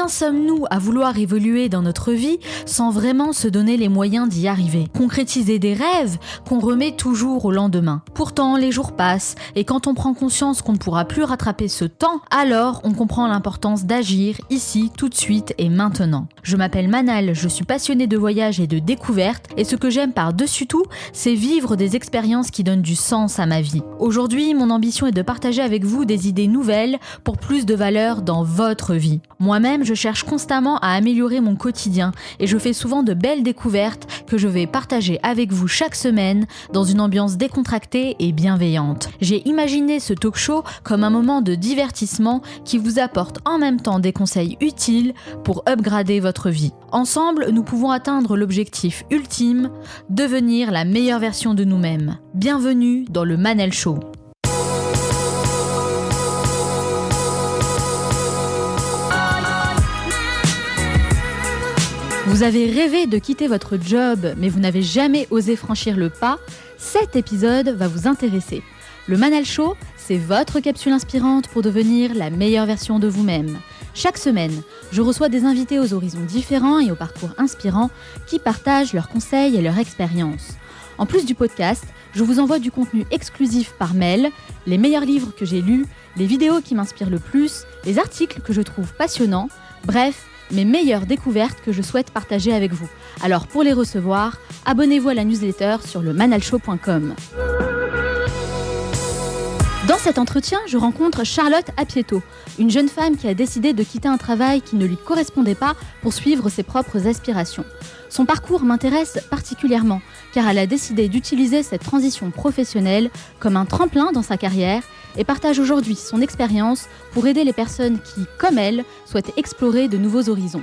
Combien sommes-nous à vouloir évoluer dans notre vie sans vraiment se donner les moyens d'y arriver? Concrétiser des rêves qu'on remet toujours au lendemain. Pourtant, les jours passent et quand on prend conscience qu'on ne pourra plus rattraper ce temps, alors on comprend l'importance d'agir ici, tout de suite et maintenant. Je m'appelle Manal, je suis passionnée de voyage et de découverte et ce que j'aime par-dessus tout, c'est vivre des expériences qui donnent du sens à ma vie. Aujourd'hui, mon ambition est de partager avec vous des idées nouvelles pour plus de valeur dans votre vie. Moi-même, je cherche constamment à améliorer mon quotidien et je fais souvent de belles découvertes que je vais partager avec vous chaque semaine dans une ambiance décontractée et bienveillante. J'ai imaginé ce talk show comme un moment de divertissement qui vous apporte en même temps des conseils utiles pour upgrader votre vie. Ensemble, nous pouvons atteindre l'objectif ultime, devenir la meilleure version de nous-mêmes. Bienvenue dans le Manal Show. Vous avez rêvé de quitter votre job, mais vous n'avez jamais osé franchir le pas? Cet épisode va vous intéresser. Le Manal Show, c'est votre capsule inspirante pour devenir la meilleure version de vous-même. Chaque semaine, je reçois des invités aux horizons différents et aux parcours inspirants qui partagent leurs conseils et leurs expériences. En plus du podcast, je vous envoie du contenu exclusif par mail, les meilleurs livres que j'ai lus, les vidéos qui m'inspirent le plus, les articles que je trouve passionnants, bref, mes meilleures découvertes que je souhaite partager avec vous. Alors pour les recevoir, abonnez-vous à la newsletter sur lemanalshow.com. Dans cet entretien, je rencontre Charlotte Apieto, une jeune femme qui a décidé de quitter un travail qui ne lui correspondait pas pour suivre ses propres aspirations. Son parcours m'intéresse particulièrement car elle a décidé d'utiliser cette transition professionnelle comme un tremplin dans sa carrière et partage aujourd'hui son expérience pour aider les personnes qui, comme elle, souhaitent explorer de nouveaux horizons.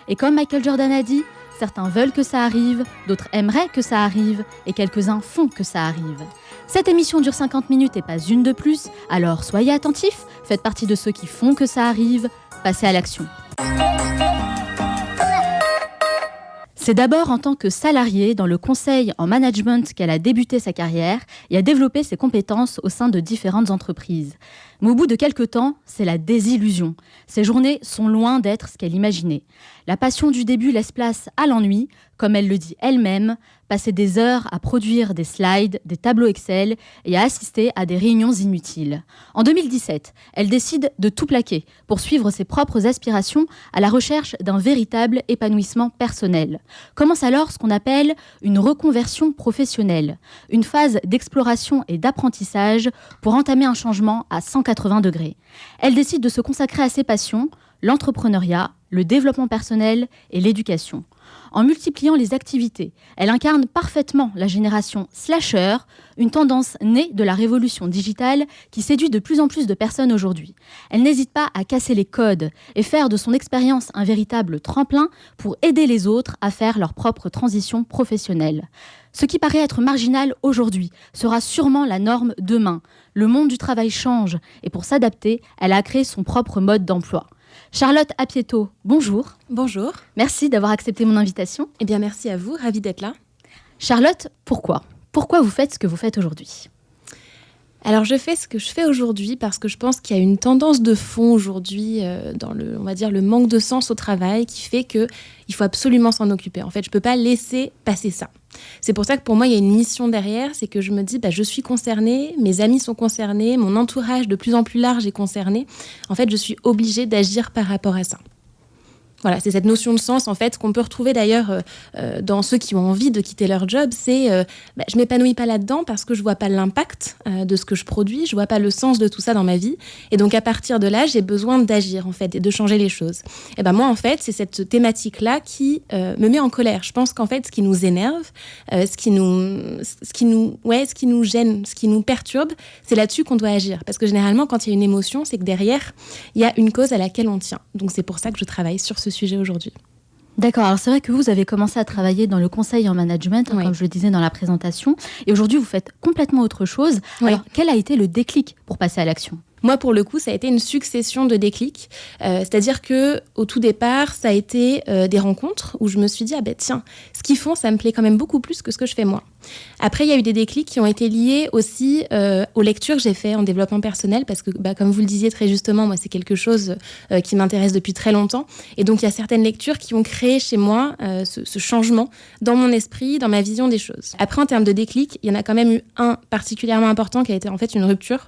Et comme Michael Jordan a dit, certains veulent que ça arrive, d'autres aimeraient que ça arrive et quelques-uns font que ça arrive. Cette émission dure 50 minutes et pas une de plus, alors soyez attentifs, faites partie de ceux qui font que ça arrive, passez à l'action. C'est d'abord en tant que salariée dans le conseil en management qu'elle a débuté sa carrière et a développé ses compétences au sein de différentes entreprises. Mais au bout de quelques temps, c'est la désillusion. Ces journées sont loin d'être ce qu'elle imaginait. La passion du début laisse place à l'ennui, comme elle le dit elle-même, passer des heures à produire des slides, des tableaux Excel et à assister à des réunions inutiles. En 2017, elle décide de tout plaquer pour suivre ses propres aspirations à la recherche d'un véritable épanouissement personnel. Commence alors ce qu'on appelle une reconversion professionnelle, une phase d'exploration et d'apprentissage pour entamer un changement à 180 degrés. Elle décide de se consacrer à ses passions, l'entrepreneuriat, le développement personnel et l'éducation. En multipliant les activités, elle incarne parfaitement la génération slasher, une tendance née de la révolution digitale qui séduit de plus en plus de personnes aujourd'hui. Elle n'hésite pas à casser les codes et faire de son expérience un véritable tremplin pour aider les autres à faire leur propre transition professionnelle. Ce qui paraît être marginal aujourd'hui sera sûrement la norme demain. Le monde du travail change et pour s'adapter, elle a créé son propre mode d'emploi. Charlotte Apieto, bonjour. Bonjour. Merci d'avoir accepté mon invitation. Eh bien, merci à vous, ravie d'être là. Charlotte, pourquoi vous faites ce que vous faites aujourd'hui? Alors, je fais ce que je fais aujourd'hui parce que je pense qu'il y a une tendance de fond aujourd'hui dans le manque de sens au travail qui fait qu'il faut absolument s'en occuper. En fait, je ne peux pas laisser passer ça. C'est pour ça que pour moi, il y a une mission derrière, c'est que je me dis, je suis concernée, mes amis sont concernés, mon entourage de plus en plus large est concerné. En fait, je suis obligée d'agir par rapport à ça. Voilà, c'est cette notion de sens, en fait, qu'on peut retrouver d'ailleurs dans ceux qui ont envie de quitter leur job. C'est je m'épanouis pas là-dedans parce que je vois pas l'impact de ce que je produis, je vois pas le sens de tout ça dans ma vie. Et donc, à partir de là, j'ai besoin d'agir, en fait, et de changer les choses. Et moi, en fait, c'est cette thématique-là qui me met en colère. Je pense qu'en fait, ce qui nous énerve, ce qui nous gêne, ce qui nous perturbe, c'est là-dessus qu'on doit agir. Parce que généralement, quand il y a une émotion, c'est que derrière, il y a une cause à laquelle on tient. Donc, c'est pour ça que je travaille sur ce sujet aujourd'hui. D'accord, alors c'est vrai que vous avez commencé à travailler dans le conseil en management, Oui. comme je le disais dans la présentation, et aujourd'hui vous faites complètement autre chose. Oui. Alors quel a été le déclic pour passer à l'action ? Moi, pour le coup, ça a été une succession de déclics. C'est-à-dire qu'au tout départ, ça a été des rencontres où je me suis dit, ah ben tiens, ce qu'ils font, ça me plaît quand même beaucoup plus que ce que je fais moi. Après, il y a eu des déclics qui ont été liés aussi aux lectures que j'ai fait en développement personnel, parce que, comme vous le disiez très justement, moi, c'est quelque chose qui m'intéresse depuis très longtemps. Et donc, il y a certaines lectures qui ont créé chez moi ce changement dans mon esprit, dans ma vision des choses. Après, en termes de déclic, il y en a quand même eu un particulièrement important qui a été en fait une rupture.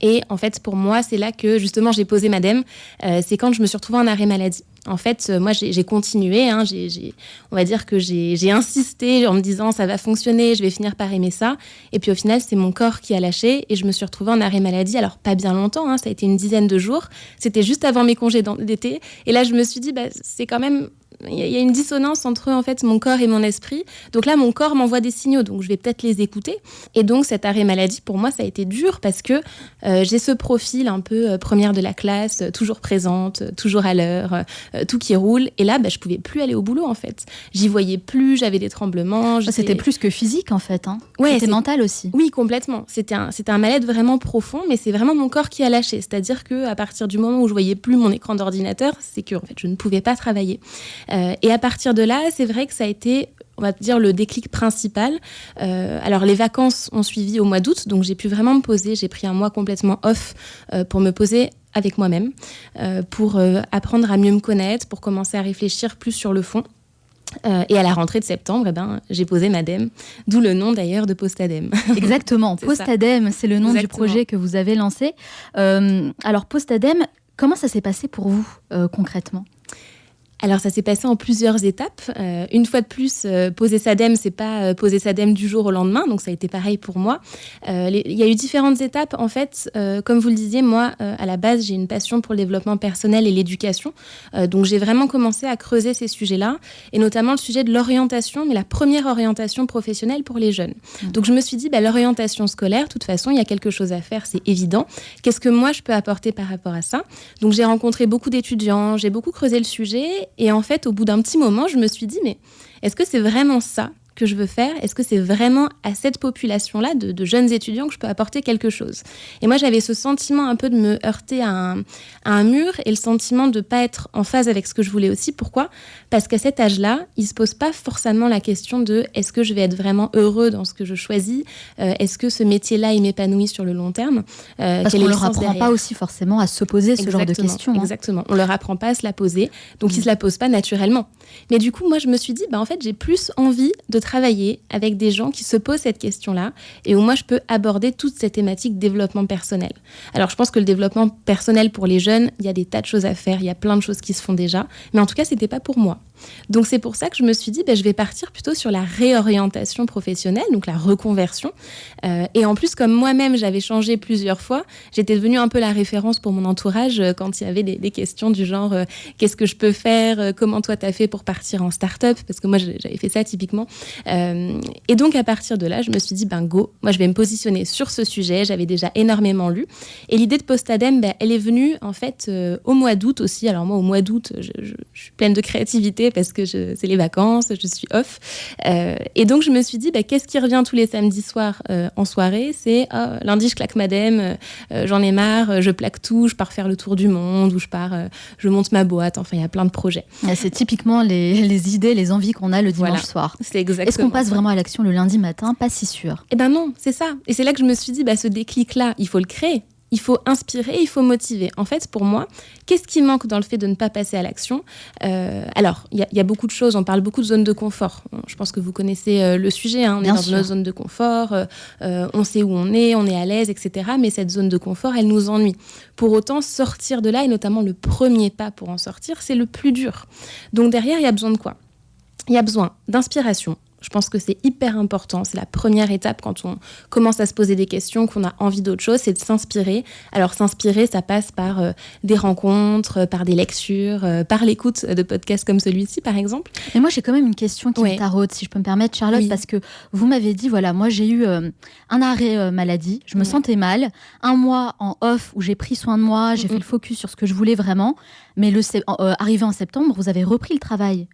Et en fait, pour moi, c'est là que justement j'ai posé ma dème. C'est quand je me suis retrouvée en arrêt maladie. En fait, moi, j'ai continué. On va dire que j'ai insisté en me disant ça va fonctionner, je vais finir par aimer ça. Et puis au final, c'est mon corps qui a lâché et je me suis retrouvée en arrêt maladie. Alors pas bien longtemps, ça a été une dizaine de jours. C'était juste avant mes congés d'été. Et là, je me suis dit, c'est quand même... Il y a une dissonance entre en fait mon corps et mon esprit. Donc là, mon corps m'envoie des signaux, donc je vais peut-être les écouter. Et donc cet arrêt maladie, pour moi, ça a été dur parce que j'ai ce profil un peu première de la classe, toujours présente, toujours à l'heure, tout qui roule. Et là, je pouvais plus aller au boulot en fait. J'y voyais plus, j'avais des tremblements. C'était plus que physique en fait. Ouais, c'était mental aussi. Oui, complètement. C'était un mal-être vraiment profond, mais c'est vraiment mon corps qui a lâché. C'est-à-dire qu'à partir du moment où je voyais plus mon écran d'ordinateur, c'est que en fait, je ne pouvais pas travailler. Et à partir de là, c'est vrai que ça a été, on va dire, le déclic principal. Alors, les vacances ont suivi au mois d'août, donc j'ai pu vraiment me poser. J'ai pris un mois complètement off pour me poser avec moi-même, pour apprendre à mieux me connaître, pour commencer à réfléchir plus sur le fond. Et à la rentrée de septembre, j'ai posé ma dème, d'où le nom d'ailleurs de Postadème. Exactement, Postadème, c'est le nom du projet que vous avez lancé. Alors, Postadème, comment ça s'est passé pour vous concrètement ? Alors, ça s'est passé en plusieurs étapes. Une fois de plus, poser sa dème, c'est pas poser sa dème du jour au lendemain. Donc, ça a été pareil pour moi. Il y a eu différentes étapes. En fait, comme vous le disiez, moi, à la base, j'ai une passion pour le développement personnel et l'éducation. Donc, j'ai vraiment commencé à creuser ces sujets-là, et notamment le sujet de l'orientation, mais la première orientation professionnelle pour les jeunes. Donc, je me suis dit, l'orientation scolaire, de toute façon, il y a quelque chose à faire, c'est évident. Qu'est-ce que moi, je peux apporter par rapport à ça ? Donc, j'ai rencontré beaucoup d'étudiants, j'ai beaucoup creusé le sujet. Et en fait, au bout d'un petit moment, je me suis dit, mais est-ce que c'est vraiment ça que je veux faire ? Est-ce que c'est vraiment à cette population-là de jeunes étudiants que je peux apporter quelque chose ? Et moi, j'avais ce sentiment un peu de me heurter à un mur, et le sentiment de ne pas être en phase avec ce que je voulais aussi. Pourquoi ? Parce qu'à cet âge-là, il ne se pose pas forcément la question de est-ce que je vais être vraiment heureux dans ce que je choisis ? Est-ce que ce métier-là, il m'épanouit sur le long terme ? Parce qu'on ne leur apprend pas aussi forcément à se poser ce genre de questions. Exactement, on ne leur apprend pas à se la poser, donc ils ne se la posent pas naturellement. Mais du coup, moi, je me suis dit, en fait, j'ai plus envie de travailler avec des gens qui se posent cette question-là, et où moi, je peux aborder toute cette thématique développement personnel. Alors, je pense que le développement personnel pour les jeunes, il y a des tas de choses à faire, il y a plein de choses qui se font déjà, mais en tout cas, c'était pas pour moi. Donc, c'est pour ça que je me suis dit, je vais partir plutôt sur la réorientation professionnelle, donc la reconversion. Et en plus, comme moi-même, j'avais changé plusieurs fois, j'étais devenue un peu la référence pour mon entourage quand il y avait des questions du genre qu'est-ce que je peux faire, comment toi t'as fait pour partir en start-up, parce que moi j'avais fait ça typiquement. Et donc à partir de là, je me suis dit go, moi je vais me positionner sur ce sujet. J'avais déjà énormément lu, et l'idée de Postadème, elle est venue en fait au mois d'août aussi. Alors moi au mois d'août, je suis pleine de créativité parce que c'est les vacances, je suis off, et donc je me suis dit qu'est-ce qui revient tous les samedis soirs en soirée, c'est lundi je claque ma dème, j'en ai marre, je plaque tout, je pars faire le tour du monde, ou je monte ma boîte, enfin il y a plein de projets. C'est typiquement les idées, les envies qu'on a le dimanche soir. C'est exactement. Est-ce qu'on passe vraiment à l'action le lundi matin ? Pas si sûr. Eh ben non, c'est ça. Et c'est là que je me suis dit, ce déclic-là, il faut le créer. Il faut inspirer, il faut motiver. En fait, pour moi, qu'est-ce qui manque dans le fait de ne pas passer à l'action ? Alors, il y a beaucoup de choses. On parle beaucoup de zone de confort. Je pense que vous connaissez le sujet. On est dans notre zone de confort. On sait où on est à l'aise, etc. Mais cette zone de confort, elle nous ennuie. Pour autant, sortir de là, et notamment le premier pas pour en sortir, c'est le plus dur. Donc derrière, il y a besoin de quoi ? Il y a besoin d'inspiration. Je pense que c'est hyper important. C'est la première étape quand on commence à se poser des questions, qu'on a envie d'autre chose, c'est de s'inspirer. Alors s'inspirer, ça passe par des rencontres, par des lectures, par l'écoute de podcasts comme celui-ci, par exemple. Mais moi, j'ai quand même une question qui me taraude, si je peux me permettre, Charlotte, oui. Parce que vous m'avez dit, moi, j'ai eu un arrêt maladie, je me sentais mal, un mois en off où j'ai pris soin de moi, j'ai fait le focus sur ce que je voulais vraiment, mais arrivé en septembre, vous avez repris le travail.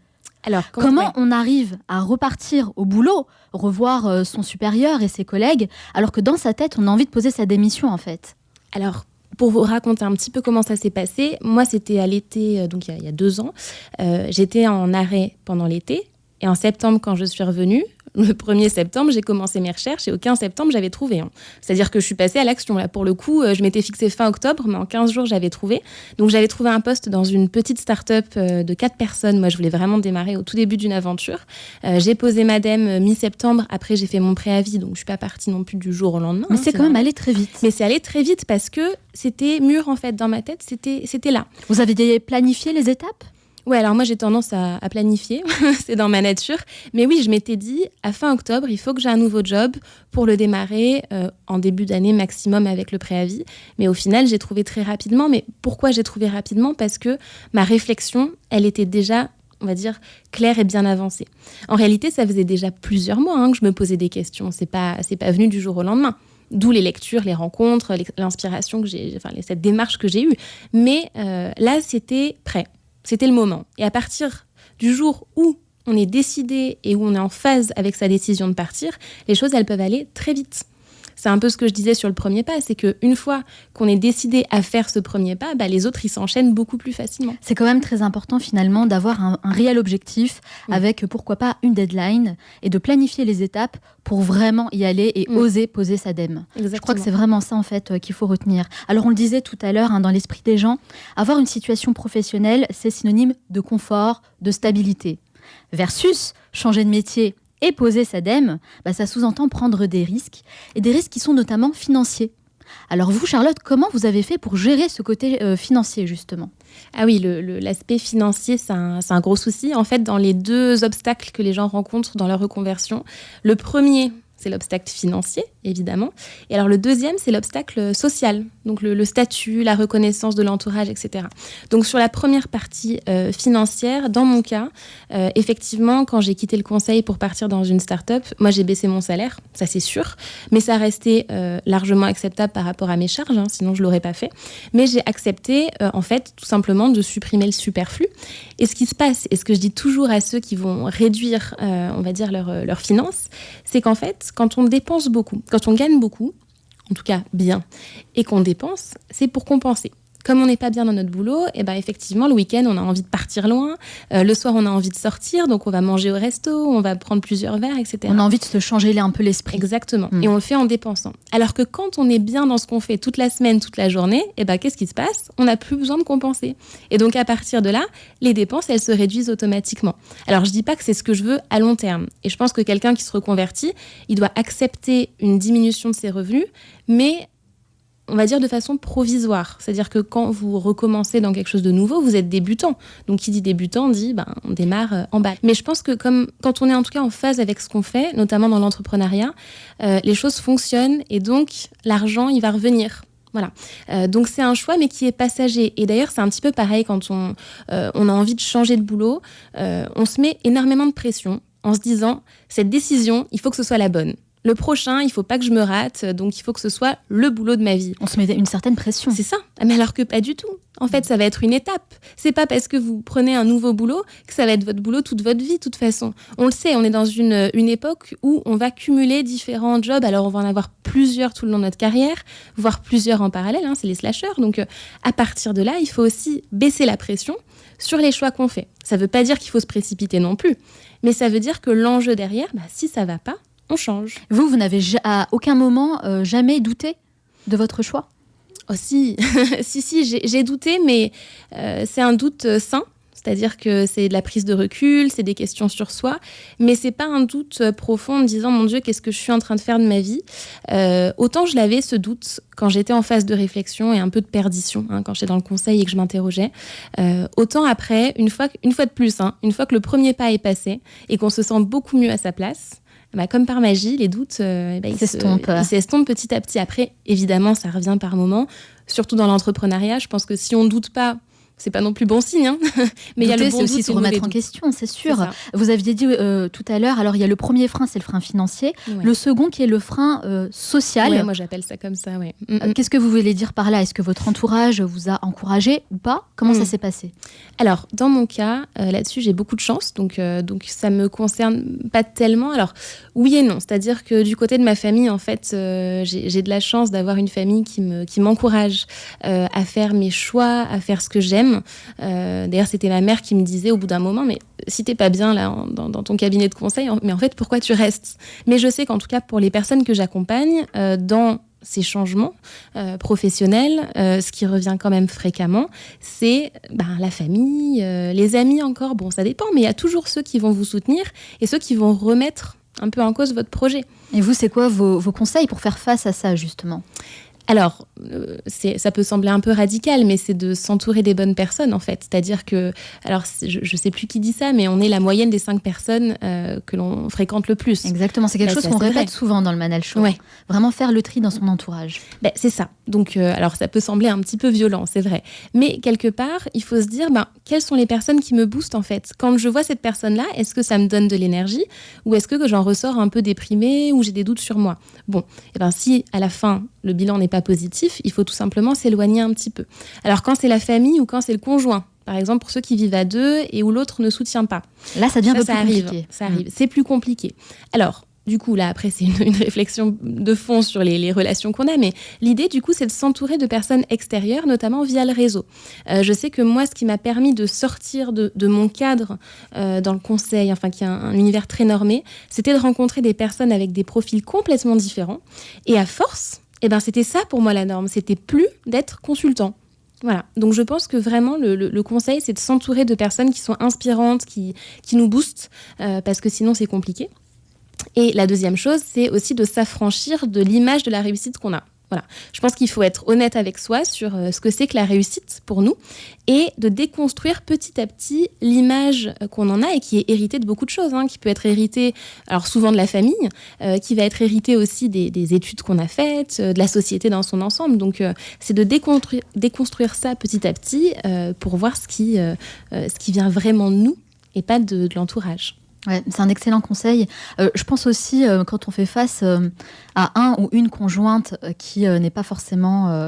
Alors, comment on arrive à repartir au boulot, revoir son supérieur et ses collègues, alors que dans sa tête, on a envie de poser sa démission, en fait ? Alors, pour vous raconter un petit peu comment ça s'est passé, moi, c'était à l'été, donc il y a 2 ans. J'étais en arrêt pendant l'été. Et en septembre, quand je suis revenue, le 1er septembre, j'ai commencé mes recherches et au 15 septembre, j'avais trouvé. C'est-à-dire que je suis passée à l'action. Là. Pour le coup, je m'étais fixée fin octobre, mais en 15 jours, j'avais trouvé. Donc, j'avais trouvé un poste dans une petite start-up de 4 personnes. Moi, je voulais vraiment démarrer au tout début d'une aventure. J'ai posé ma DEM mi-septembre. Après, j'ai fait mon préavis. Donc, je ne suis pas partie non plus du jour au lendemain. Mais c'est quand même allé très vite. Mais c'est allé très vite parce que c'était mûr, en fait, dans ma tête. C'était là. Vous avez planifié les étapes ? Ouais, alors moi j'ai tendance à planifier, c'est dans ma nature. Mais oui, je m'étais dit, à fin octobre, il faut que j'ai un nouveau job pour le démarrer en début d'année maximum avec le préavis. Mais au final, j'ai trouvé très rapidement. Mais pourquoi j'ai trouvé rapidement ? Parce que ma réflexion, elle était déjà, on va dire, claire et bien avancée. En réalité, ça faisait déjà plusieurs mois que je me posais des questions. C'est pas venu du jour au lendemain. D'où les lectures, les rencontres, l'inspiration que j'ai, enfin cette démarche que j'ai eue. Mais là, c'était prêt. C'était le moment. Et à partir du jour où on est décidé et où on est en phase avec sa décision de partir, les choses, elles peuvent aller très vite. C'est un peu ce que je disais sur le premier pas, c'est qu'une fois qu'on est décidé à faire ce premier pas, les autres, ils s'enchaînent beaucoup plus facilement. C'est quand même très important finalement d'avoir un réel objectif avec pourquoi pas une deadline et de planifier les étapes pour vraiment y aller et oser poser sa DEM. Exactement. Je crois que c'est vraiment ça en fait qu'il faut retenir. Alors on le disait tout à l'heure, dans l'esprit des gens, avoir une situation professionnelle, c'est synonyme de confort, de stabilité. Versus changer de métier et poser sa DEM, ça sous-entend prendre des risques, et des risques qui sont notamment financiers. Alors vous, Charlotte, comment vous avez fait pour gérer ce côté financier, justement ? Ah oui, l'aspect financier, c'est un gros souci. En fait, dans les 2 obstacles que les gens rencontrent dans leur reconversion, le premier, c'est l'obstacle financier, évidemment. Et alors le deuxième, c'est l'obstacle social, donc le statut, la reconnaissance de l'entourage, etc. Donc sur la première partie financière, dans mon cas, effectivement, quand j'ai quitté le conseil pour partir dans une start-up, moi j'ai baissé mon salaire, ça c'est sûr, mais ça restait largement acceptable par rapport à mes charges, sinon je ne l'aurais pas fait. Mais j'ai accepté, en fait, tout simplement de supprimer le superflu. Et ce qui se passe, et ce que je dis toujours à ceux qui vont réduire, on va dire, leurs finances, c'est qu'en fait, quand on dépense beaucoup, quand on gagne beaucoup, en tout cas bien, et qu'on dépense, c'est pour compenser. Comme on n'est pas bien dans notre boulot, effectivement, le week-end, on a envie de partir loin. Le soir, on a envie de sortir, donc on va manger au resto, on va prendre plusieurs verres, etc. On a envie de se changer un peu l'esprit. Exactement. Et on le fait en dépensant. Alors que quand on est bien dans ce qu'on fait toute la semaine, toute la journée, qu'est-ce qui se passe ? On n'a plus besoin de compenser. Et donc, à partir de là, les dépenses, elles se réduisent automatiquement. Alors, je dis pas que c'est ce que je veux à long terme. Et je pense que quelqu'un qui se reconvertit, il doit accepter une diminution de ses revenus, mais on va dire de façon provisoire. C'est-à-dire que quand vous recommencez dans quelque chose de nouveau, vous êtes débutant. Donc, qui dit débutant dit on démarre en bas. Mais je pense que quand on est en tout cas en phase avec ce qu'on fait, notamment dans l'entrepreneuriat, les choses fonctionnent et donc l'argent, il va revenir. Voilà. Donc, c'est un choix, mais qui est passager. Et d'ailleurs, c'est un petit peu pareil quand on a envie de changer de boulot. On se met énormément de pression en se disant, cette décision, il faut que ce soit la bonne. Le prochain, il ne faut pas que je me rate, donc il faut que ce soit le boulot de ma vie. On se met une certaine pression. C'est ça. Mais alors que pas du tout. En fait, ça va être une étape. C'est pas parce que vous prenez un nouveau boulot que ça va être votre boulot toute votre vie, de toute façon. On le sait, on est dans une époque où on va cumuler différents jobs. Alors, on va en avoir plusieurs tout le long de notre carrière, voire plusieurs en parallèle. C'est les slasheurs. Donc, à partir de là, il faut aussi baisser la pression sur les choix qu'on fait. Ça ne veut pas dire qu'il faut se précipiter non plus. Mais ça veut dire que l'enjeu derrière, si ça ne va pas, on change. Vous n'avez à aucun moment jamais douté de votre choix ? Oh si, j'ai douté, mais c'est un doute sain. C'est-à-dire que c'est de la prise de recul, c'est des questions sur soi, mais c'est pas un doute profond en me disant « Mon Dieu, qu'est-ce que je suis en train de faire de ma vie ?» Autant je l'avais, ce doute, quand j'étais en phase de réflexion et un peu de perdition, quand j'étais dans le conseil et que je m'interrogeais. Autant après, une fois de plus, une fois que le premier pas est passé et qu'on se sent beaucoup mieux à sa place, comme par magie, les doutes, ils s'estompent petit à petit. Après, évidemment, ça revient par moments, surtout dans l'entrepreneuriat. Je pense que si on ne doute pas c'est pas non plus bon signe, hein. Mais il y a le bon c'est aussi doute se et le remettre mauvais en doute. question, c'est sûr. C'est ça. Vous aviez dit tout à l'heure, alors il y a le premier frein, c'est le frein financier. Ouais. Le second qui est le frein social. Ouais, moi j'appelle ça comme ça, ouais. Qu'est-ce que vous voulez dire par là? Est-ce que votre entourage vous a encouragé ou pas? Comment ça s'est passé? Alors, dans mon cas, là-dessus, j'ai beaucoup de chance, donc ça me concerne pas tellement. Alors, oui et non, c'est-à-dire que du côté de ma famille, en fait, j'ai de la chance d'avoir une famille qui m'encourage à faire mes choix, à faire ce que j'aime. D'ailleurs, c'était ma mère qui me disait au bout d'un moment, mais si t'es pas bien là dans ton cabinet de conseil, mais en fait, pourquoi tu restes? Mais je sais qu'en tout cas, pour les personnes que j'accompagne, dans ces changements professionnels, ce qui revient quand même fréquemment, c'est la famille, les amis encore. Bon, ça dépend, mais il y a toujours ceux qui vont vous soutenir et ceux qui vont remettre un peu en cause votre projet. Et vous, c'est quoi vos conseils pour faire face à ça, justement? Alors, ça peut sembler un peu radical, mais c'est de s'entourer des bonnes personnes, en fait. C'est-à-dire que, alors, je ne sais plus qui dit ça, mais on est la moyenne des 5 personnes que l'on fréquente le plus. Exactement, c'est quelque chose qu'on répète souvent dans le Manal Show. Ouais. Vraiment faire le tri dans son entourage. C'est ça. Donc, alors, ça peut sembler un petit peu violent, c'est vrai. Mais quelque part, il faut se dire, quelles sont les personnes qui me boostent, en fait? Quand je vois cette personne-là, est-ce que ça me donne de l'énergie ou est-ce que j'en ressors un peu déprimée ou j'ai des doutes sur moi? Bon, si à la fin, le bilan n'est pas positif, il faut tout simplement s'éloigner un petit peu. Alors, quand c'est la famille ou quand c'est le conjoint, par exemple, pour ceux qui vivent à 2 et où l'autre ne soutient pas. Là, ça devient un peu plus compliqué. Ça arrive. C'est plus compliqué. Alors, du coup, là, après, c'est une réflexion de fond sur les relations qu'on a, mais l'idée, du coup, c'est de s'entourer de personnes extérieures, notamment via le réseau. Je sais que moi, ce qui m'a permis de sortir de mon cadre dans le conseil, qui est un univers très normé, c'était de rencontrer des personnes avec des profils complètement différents. Et à force, c'était ça pour moi la norme. C'était plus d'être consultant. Voilà. Donc je pense que vraiment le conseil, c'est de s'entourer de personnes qui sont inspirantes, qui nous boostent, parce que sinon c'est compliqué. Et la deuxième chose, c'est aussi de s'affranchir de l'image de la réussite qu'on a. Voilà. Je pense qu'il faut être honnête avec soi sur ce que c'est que la réussite pour nous et de déconstruire petit à petit l'image qu'on en a et qui est héritée de beaucoup de choses, qui peut être héritée, alors souvent de la famille, qui va être héritée aussi des études qu'on a faites, de la société dans son ensemble. Donc, c'est de déconstruire ça petit à petit pour voir ce qui vient vraiment de nous et pas de l'entourage. Ouais, c'est un excellent conseil. Je pense aussi, quand on fait face à un ou une conjointe qui n'est pas forcément,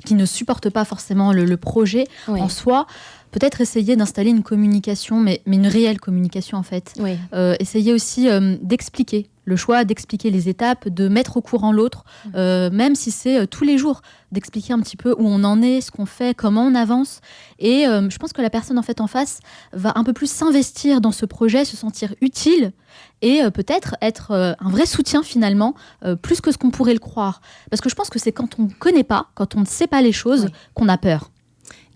qui ne supporte pas forcément le projet en soi, peut-être essayer d'installer une communication, mais une réelle communication en fait. Oui. Essayer aussi d'expliquer le choix, d'expliquer les étapes, de mettre au courant l'autre, même si c'est tous les jours, d'expliquer un petit peu où on en est, ce qu'on fait, comment on avance. Et je pense que la personne en fait en face va un peu plus s'investir dans ce projet, se sentir utile et peut-être être un vrai soutien finalement, plus que ce qu'on pourrait le croire. Parce que je pense que c'est quand on ne connaît pas, quand on ne sait pas les choses, qu'on a peur.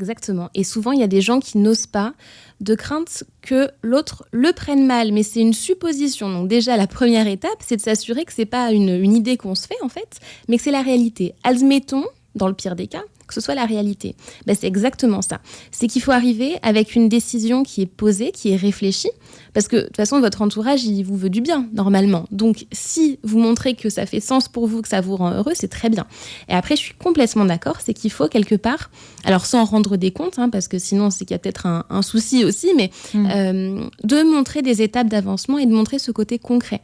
Exactement. Et souvent, il y a des gens qui n'osent pas, de crainte que l'autre le prenne mal. Mais c'est une supposition. Donc déjà, la première étape, c'est de s'assurer que c'est pas une idée qu'on se fait, en fait, mais que c'est la réalité. Admettons, dans le pire des cas, que ce soit la réalité. C'est exactement ça. C'est qu'il faut arriver avec une décision qui est posée, qui est réfléchie, parce que de toute façon, votre entourage, il vous veut du bien, normalement. Donc, si vous montrez que ça fait sens pour vous, que ça vous rend heureux, c'est très bien. Et après, je suis complètement d'accord, c'est qu'il faut quelque part, alors sans rendre des comptes, parce que sinon, c'est qu'il y a peut-être un souci aussi, mais de montrer des étapes d'avancement et de montrer ce côté concret.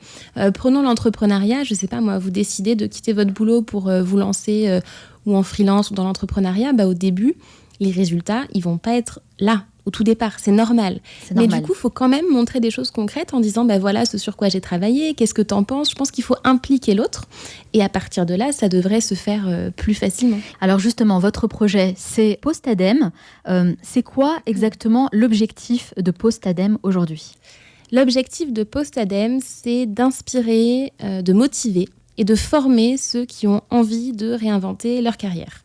Prenons l'entrepreneuriat, je sais pas moi, vous décidez de quitter votre boulot pour vous lancer ou en freelance ou dans l'entrepreneuriat, au début, les résultats, ils vont pas être là au tout départ, c'est normal. Mais du coup, il faut quand même montrer des choses concrètes en disant, voilà ce sur quoi j'ai travaillé, qu'est-ce que t'en penses? Je pense qu'il faut impliquer l'autre et à partir de là, ça devrait se faire plus facilement. Alors justement, votre projet, c'est Postadem. C'est quoi exactement l'objectif de Postadem aujourd'hui? L'objectif de Postadem, c'est d'inspirer, de motiver et de former ceux qui ont envie de réinventer leur carrière.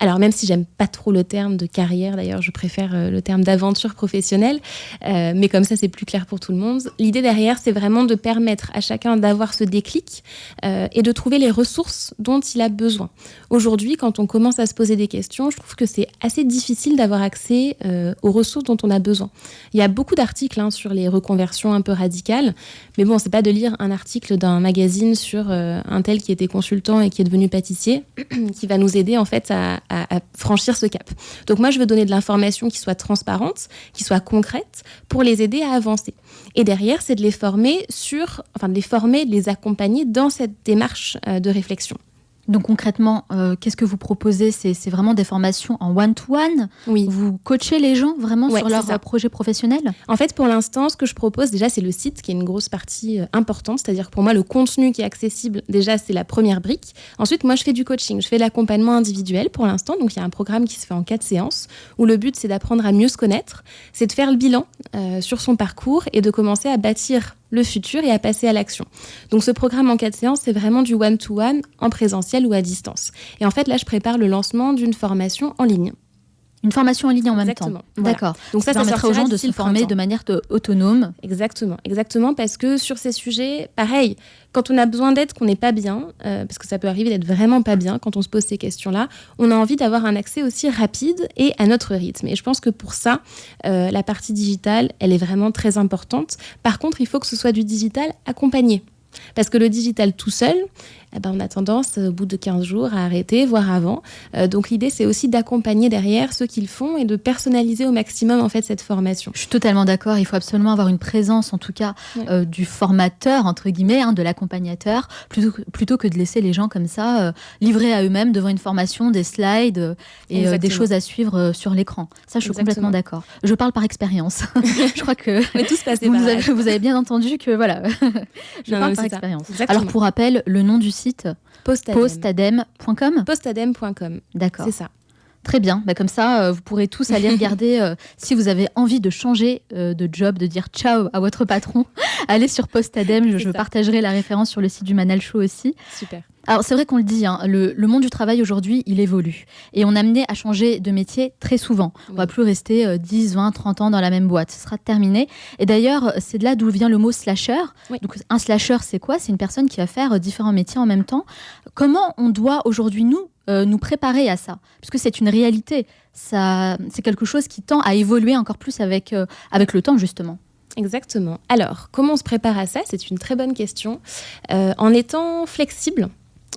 Alors, même si j'aime pas trop le terme de carrière, d'ailleurs, je préfère le terme d'aventure professionnelle, mais comme ça, c'est plus clair pour tout le monde. L'idée derrière, c'est vraiment de permettre à chacun d'avoir ce déclic et de trouver les ressources dont il a besoin. Aujourd'hui, quand on commence à se poser des questions, je trouve que c'est assez difficile d'avoir accès aux ressources dont on a besoin. Il y a beaucoup d'articles sur les reconversions un peu radicales, mais bon, c'est pas de lire un article d'un magazine sur un tel qui était consultant et qui est devenu pâtissier qui va nous aider en fait à à franchir ce cap. Donc moi, je veux donner de l'information qui soit transparente, qui soit concrète, pour les aider à avancer. Et derrière, c'est de les former de les accompagner dans cette démarche de réflexion. Donc concrètement, qu'est-ce que vous proposez ? C'est vraiment des formations en one-to-one ? Oui. Vous coachez les gens vraiment sur leur projet professionnel ? En fait, pour l'instant, ce que je propose, déjà, c'est le site qui est une grosse partie importante. C'est-à-dire que pour moi, le contenu qui est accessible, déjà, c'est la première brique. Ensuite, moi, je fais du coaching. Je fais de l'accompagnement individuel pour l'instant. Donc, il y a un programme qui se fait en 4 séances où le but, c'est d'apprendre à mieux se connaître. C'est de faire le bilan sur son parcours et de commencer à bâtir le futur et à passer à l'action. Donc ce programme en 4 séances, c'est vraiment du one-to-one en présentiel ou à distance. Et en fait, là, je prépare le lancement d'une formation en ligne. Une formation en ligne en même Exactement. temps. Voilà. D'accord. Donc ça permettrait aux gens de se former de manière autonome. Exactement, parce que sur ces sujets, pareil, quand on a besoin d'aide, qu'on n'est pas bien, parce que ça peut arriver d'être vraiment pas bien quand on se pose ces questions-là, on a envie d'avoir un accès aussi rapide et à notre rythme. Et je pense que pour ça, la partie digitale, elle est vraiment très importante. Par contre, il faut que ce soit du digital accompagné. Parce que le digital tout seul, on a tendance, au bout de 15 jours, à arrêter, voire avant. Donc l'idée, c'est aussi d'accompagner derrière ceux qui le font et de personnaliser au maximum en fait, cette formation. Je suis totalement d'accord. Il faut absolument avoir une présence, en tout cas, du formateur, entre guillemets, de l'accompagnateur, plutôt que de laisser les gens comme ça, livrés à eux-mêmes devant une formation, des slides et des choses à suivre sur l'écran. Ça, je suis complètement d'accord. Je parle par expérience. Je crois que vous avez bien entendu que, voilà, je parle par expérience. Alors, pour rappel, le nom du site postadem.com. Postadem.com. D'accord. C'est ça. Très bien. Comme ça, vous pourrez tous aller regarder si vous avez envie de changer de job, de dire ciao à votre patron. Allez sur Postadem. Je partagerai la référence sur le site du Manal Show aussi. Super. Alors, c'est vrai qu'on le dit, le monde du travail aujourd'hui, il évolue. Et on est amené à changer de métier très souvent. On ne va plus rester 10, 20, 30 ans dans la même boîte. Ce sera terminé. Et d'ailleurs, c'est de là d'où vient le mot slasher. Oui. Donc, un slasher, c'est quoi ? C'est une personne qui va faire différents métiers en même temps. Comment on doit aujourd'hui, nous préparer à ça ? Parce que c'est une réalité. C'est quelque chose qui tend à évoluer encore plus avec le temps, justement. Exactement. Alors, comment on se prépare à ça ? C'est une très bonne question. En étant flexible,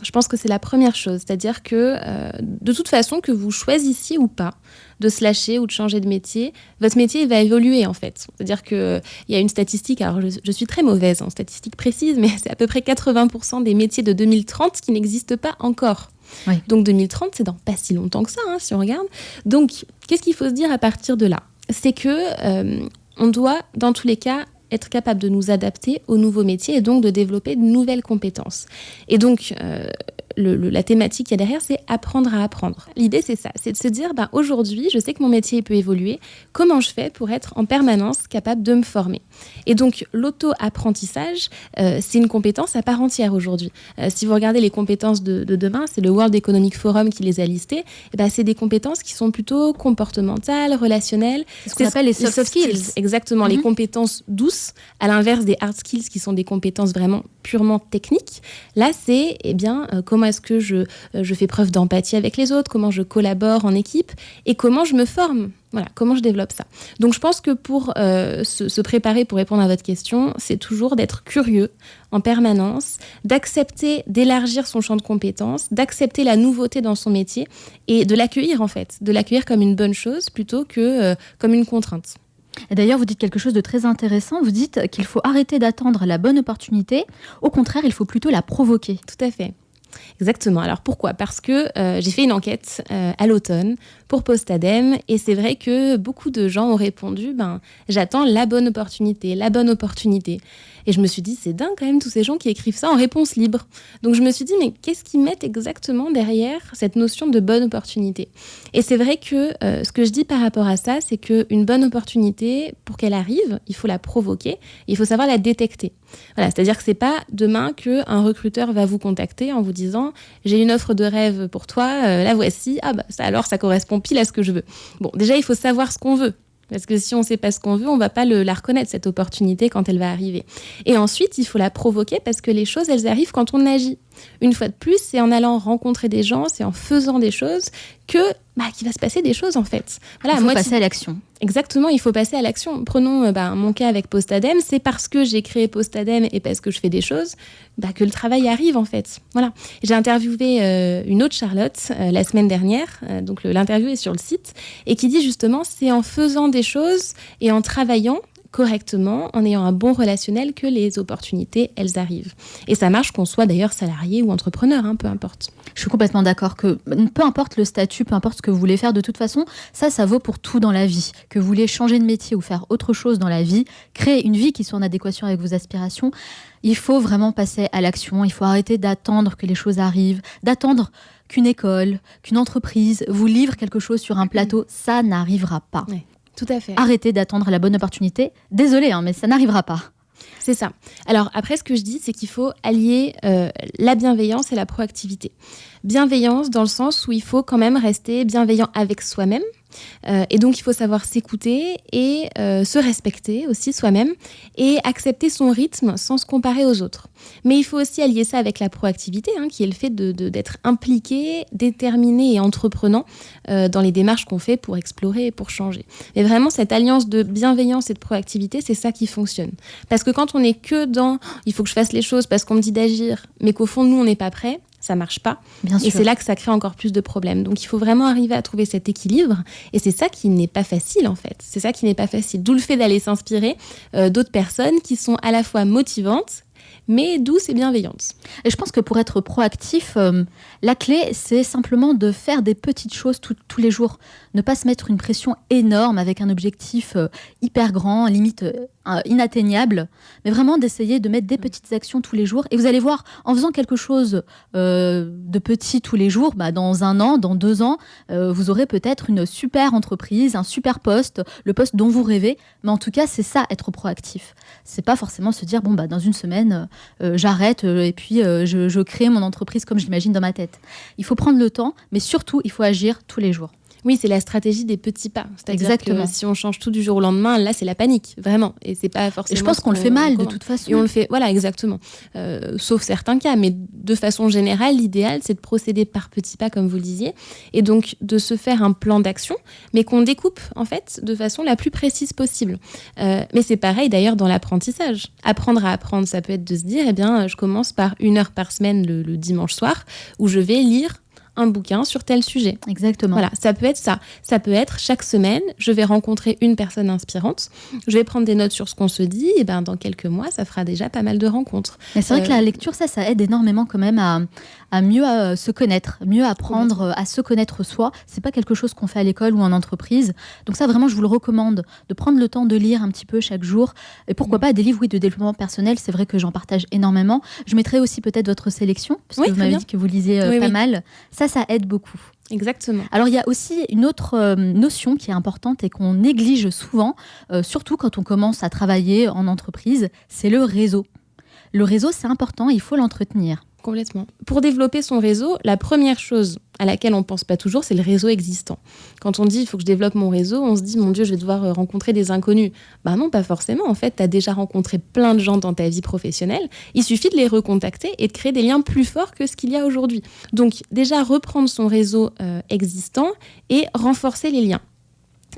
je pense que c'est la première chose. C'est-à-dire que, de toute façon, que vous choisissiez ou pas de se lâcher ou de changer de métier, votre métier va évoluer, en fait. C'est-à-dire qu'il y a une statistique, alors je suis très mauvaise en statistiques précises, mais c'est à peu près 80% des métiers de 2030 qui n'existent pas encore. Oui. Donc 2030, c'est dans pas si longtemps que ça, si on regarde. Donc, qu'est-ce qu'il faut se dire à partir de là ? C'est que on doit, dans tous les cas, être capable de nous adapter aux nouveaux métiers et donc de développer de nouvelles compétences. Et donc, la thématique qu'il y a derrière, c'est apprendre à apprendre. L'idée, c'est ça, c'est de se dire, aujourd'hui, je sais que mon métier peut évoluer. Comment je fais pour être en permanence capable de me former ? Et donc, l'auto-apprentissage, c'est une compétence à part entière aujourd'hui. Si vous regardez les compétences de demain, c'est le World Economic Forum qui les a listées. C'est des compétences qui sont plutôt comportementales, relationnelles. C'est ce qu'on appelle les soft skills. Exactement, les compétences douces, à l'inverse des hard skills qui sont des compétences vraiment purement techniques. Là, c'est comment est-ce que je fais preuve d'empathie avec les autres, comment je collabore en équipe et comment je me forme. Voilà, comment je développe ça. Donc, je pense que pour se préparer pour répondre à votre question, c'est toujours d'être curieux en permanence, d'accepter d'élargir son champ de compétences, d'accepter la nouveauté dans son métier et de l'accueillir, en fait, de l'accueillir comme une bonne chose plutôt que comme une contrainte. Et d'ailleurs, vous dites quelque chose de très intéressant. Vous dites qu'il faut arrêter d'attendre la bonne opportunité. Au contraire, il faut plutôt la provoquer. Tout à fait. Exactement. Alors pourquoi ? Parce que j'ai fait une enquête à l'automne pour Postadem et c'est vrai que beaucoup de gens ont répondu j'attends la bonne opportunité. Et je me suis dit, c'est dingue quand même tous ces gens qui écrivent ça en réponse libre. Donc je me suis dit, mais qu'est-ce qu'ils mettent exactement derrière cette notion de bonne opportunité ? Et c'est vrai que ce que je dis par rapport à ça, c'est qu'une bonne opportunité, pour qu'elle arrive, il faut la provoquer, il faut savoir la détecter. Voilà, c'est-à-dire que c'est pas demain qu'un recruteur va vous contacter en vous disant « J'ai une offre de rêve pour toi, la voici, ça correspond pile à ce que je veux ». Bon, déjà, il faut savoir ce qu'on veut. Parce que si on ne sait pas ce qu'on veut, on ne va pas la reconnaître, cette opportunité, quand elle va arriver. Et ensuite, il faut la provoquer parce que les choses, elles arrivent quand on agit. Une fois de plus, c'est en allant rencontrer des gens, c'est en faisant des choses qu'il va se passer des choses en fait. Voilà, il faut passer à l'action. Exactement, il faut passer à l'action. Prenons mon cas avec Postadem, c'est parce que j'ai créé Postadem et parce que je fais des choses que le travail arrive en fait. Voilà. J'ai interviewé une autre Charlotte la semaine dernière, donc l'interview est sur le site, et qui dit justement c'est en faisant des choses et en travaillant correctement, en ayant un bon relationnel que les opportunités, elles arrivent. Et ça marche qu'on soit d'ailleurs salarié ou entrepreneur, peu importe. Je suis complètement d'accord que peu importe le statut, peu importe ce que vous voulez faire, de toute façon, ça vaut pour tout dans la vie. Que vous voulez changer de métier ou faire autre chose dans la vie, créer une vie qui soit en adéquation avec vos aspirations, il faut vraiment passer à l'action. Il faut arrêter d'attendre que les choses arrivent, d'attendre qu'une école, qu'une entreprise vous livre quelque chose sur un plateau. Ça n'arrivera pas. Ouais. Tout à fait. Arrêtez d'attendre la bonne opportunité. Désolée, mais ça n'arrivera pas. C'est ça. Alors après, ce que je dis, c'est qu'il faut allier la bienveillance et la proactivité. Bienveillance dans le sens où il faut quand même rester bienveillant avec soi-même. Et donc, il faut savoir s'écouter et se respecter aussi soi-même et accepter son rythme sans se comparer aux autres. Mais il faut aussi allier ça avec la proactivité, qui est le fait d'être impliqué, déterminé et entreprenant dans les démarches qu'on fait pour explorer et pour changer. Mais vraiment, cette alliance de bienveillance et de proactivité, c'est ça qui fonctionne. Parce que quand on n'est que dans « il faut que je fasse les choses parce qu'on me dit d'agir », mais qu'au fond, nous, on n'est pas prêts, ça marche pas. Bien sûr. Et c'est là que ça crée encore plus de problèmes. Donc, il faut vraiment arriver à trouver cet équilibre. Et c'est ça qui n'est pas facile, en fait. C'est ça qui n'est pas facile. D'où le fait d'aller s'inspirer d'autres personnes qui sont à la fois motivantes, mais douces et bienveillantes. Et je pense que pour être proactif, la clé, c'est simplement de faire des petites choses tous les jours. Ne pas se mettre une pression énorme avec un objectif hyper grand, limite inatteignable, mais vraiment d'essayer de mettre des petites actions tous les jours. Et vous allez voir, en faisant quelque chose de petit tous les jours, dans 1 an, dans 2 ans, vous aurez peut-être une super entreprise, un super poste, le poste dont vous rêvez. Mais en tout cas, c'est ça, être proactif. C'est pas forcément se dire, dans 1 semaine, j'arrête et puis je crée mon entreprise comme je l'imagine dans ma tête. Il faut prendre le temps, mais surtout, il faut agir tous les jours. Oui, c'est la stratégie des petits pas. C'est-à-dire Exactement. que si on change tout du jour au lendemain, là, c'est la panique, vraiment. Et c'est pas forcément. Et je pense qu'on le fait mal, de toute façon. Et on le fait, voilà, exactement. Sauf certains cas, mais de façon générale, l'idéal, c'est de procéder par petits pas, comme vous le disiez, et donc de se faire un plan d'action, mais qu'on découpe, en fait, de façon la plus précise possible. Mais c'est pareil, d'ailleurs, dans l'apprentissage. Apprendre à apprendre, ça peut être de se dire, je commence par 1 heure par semaine le dimanche soir, où je vais lire un bouquin sur tel sujet. Exactement. Voilà, ça peut être ça. Ça peut être chaque semaine, je vais rencontrer une personne inspirante, je vais prendre des notes sur ce qu'on se dit, et dans quelques mois, ça fera déjà pas mal de rencontres. Mais c'est vrai que la lecture, ça aide énormément quand même à mieux se connaître, mieux apprendre à se connaître soi. C'est pas quelque chose qu'on fait à l'école ou en entreprise. Donc ça, vraiment, je vous le recommande, de prendre le temps de lire un petit peu chaque jour. Et pourquoi pas des livres de développement personnel. C'est vrai que j'en partage énormément. Je mettrai aussi peut-être votre sélection, parce que vous m'avez dit que vous lisez pas mal. Ça aide beaucoup. Exactement. Alors, il y a aussi une autre notion qui est importante et qu'on néglige souvent, surtout quand on commence à travailler en entreprise, c'est le réseau. Le réseau, c'est important, il faut l'entretenir. Complètement. Pour développer son réseau, la première chose à laquelle on ne pense pas toujours, c'est le réseau existant. Quand on dit « il faut que je développe mon réseau », on se dit « mon Dieu, je vais devoir rencontrer des inconnus ». Non, pas forcément. En fait, tu as déjà rencontré plein de gens dans ta vie professionnelle. Il suffit de les recontacter et de créer des liens plus forts que ce qu'il y a aujourd'hui. Donc, déjà, reprendre son réseau existant et renforcer les liens.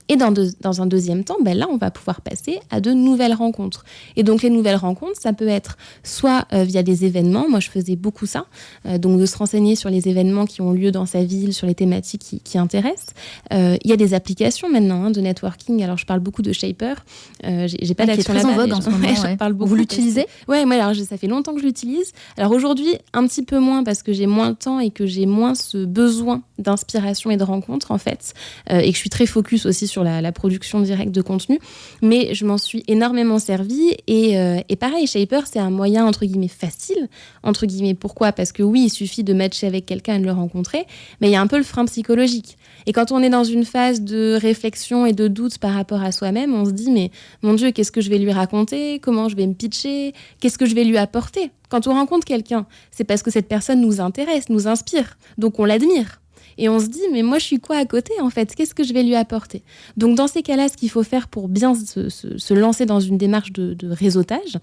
Et dans un deuxième temps, là, on va pouvoir passer à de nouvelles rencontres. Et donc, les nouvelles rencontres, ça peut être soit via des événements. Moi, je faisais beaucoup ça. Donc, de se renseigner sur les événements qui ont lieu dans sa ville, sur les thématiques qui intéressent. Il y a des applications maintenant de networking. Alors, je parle beaucoup de Shaper. J'ai pas d'action là-bas. Qui est très en vogue en ce moment. Je parle beaucoup. Vous l'utilisez ? Oui, alors ça fait longtemps que je l'utilise. Alors, aujourd'hui, un petit peu moins parce que j'ai moins de temps et que j'ai moins ce besoin d'inspiration et de rencontres, en fait. Et que je suis très focus aussi sur la production directe de contenu, mais je m'en suis énormément servie et pareil, Shaper, c'est un moyen entre guillemets facile, entre guillemets. Pourquoi ? Parce que oui, il suffit de matcher avec quelqu'un et de le rencontrer, mais il y a un peu le frein psychologique. Et quand on est dans une phase de réflexion et de doute par rapport à soi-même, on se dit, mais mon Dieu, qu'est-ce que je vais lui raconter ? Comment je vais me pitcher ? Qu'est-ce que je vais lui apporter ? Quand on rencontre quelqu'un, c'est parce que cette personne nous intéresse, nous inspire, donc on l'admire. Et on se dit, mais moi, je suis quoi à côté, en fait ? Qu'est-ce que je vais lui apporter ? Donc, dans ces cas-là, ce qu'il faut faire pour bien se lancer dans une démarche de réseautage,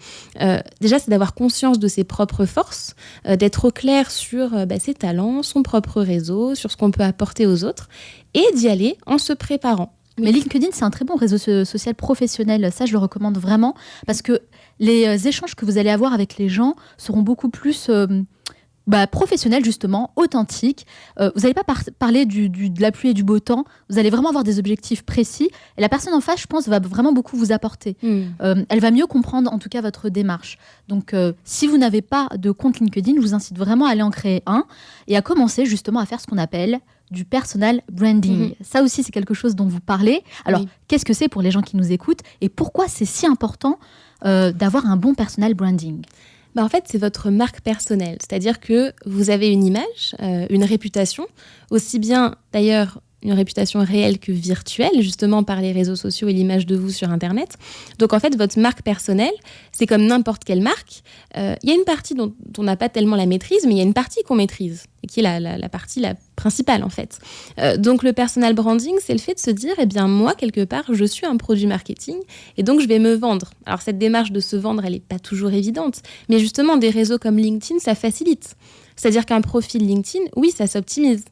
déjà, c'est d'avoir conscience de ses propres forces, d'être au clair sur ses talents, son propre réseau, sur ce qu'on peut apporter aux autres, et d'y aller en se préparant. Mais LinkedIn, c'est un très bon réseau social professionnel. Ça, je le recommande vraiment parce que les échanges que vous allez avoir avec les gens seront beaucoup plus professionnels, justement, authentiques. Vous n'allez pas parler de la pluie et du beau temps. Vous allez vraiment avoir des objectifs précis. Et la personne en face, je pense, va vraiment beaucoup vous apporter. Elle va mieux comprendre, en tout cas, votre démarche. Donc, si vous n'avez pas de compte LinkedIn, je vous incite vraiment à aller en créer un et à commencer, justement, à faire ce qu'on appelle du personal branding. Ça aussi, c'est quelque chose dont vous parlez. Alors, qu'est-ce que c'est pour les gens qui nous écoutent et pourquoi c'est si important d'avoir un bon personal branding ? En fait, c'est votre marque personnelle. C'est-à-dire que vous avez une image, une réputation, aussi bien d'ailleurs une réputation réelle que virtuelle, justement par les réseaux sociaux et l'image de vous sur Internet. Donc en fait, votre marque personnelle, c'est comme n'importe quelle marque. Il y a une partie dont on n'a pas tellement la maîtrise, mais il y a une partie qu'on maîtrise, et qui est la partie la principale en fait. Donc le personal branding, c'est le fait de se dire, moi, quelque part, je suis un produit marketing, et donc je vais me vendre. Alors cette démarche de se vendre, elle n'est pas toujours évidente, mais justement, des réseaux comme LinkedIn, ça facilite. C'est-à-dire qu'un profil LinkedIn, oui, ça s'optimise.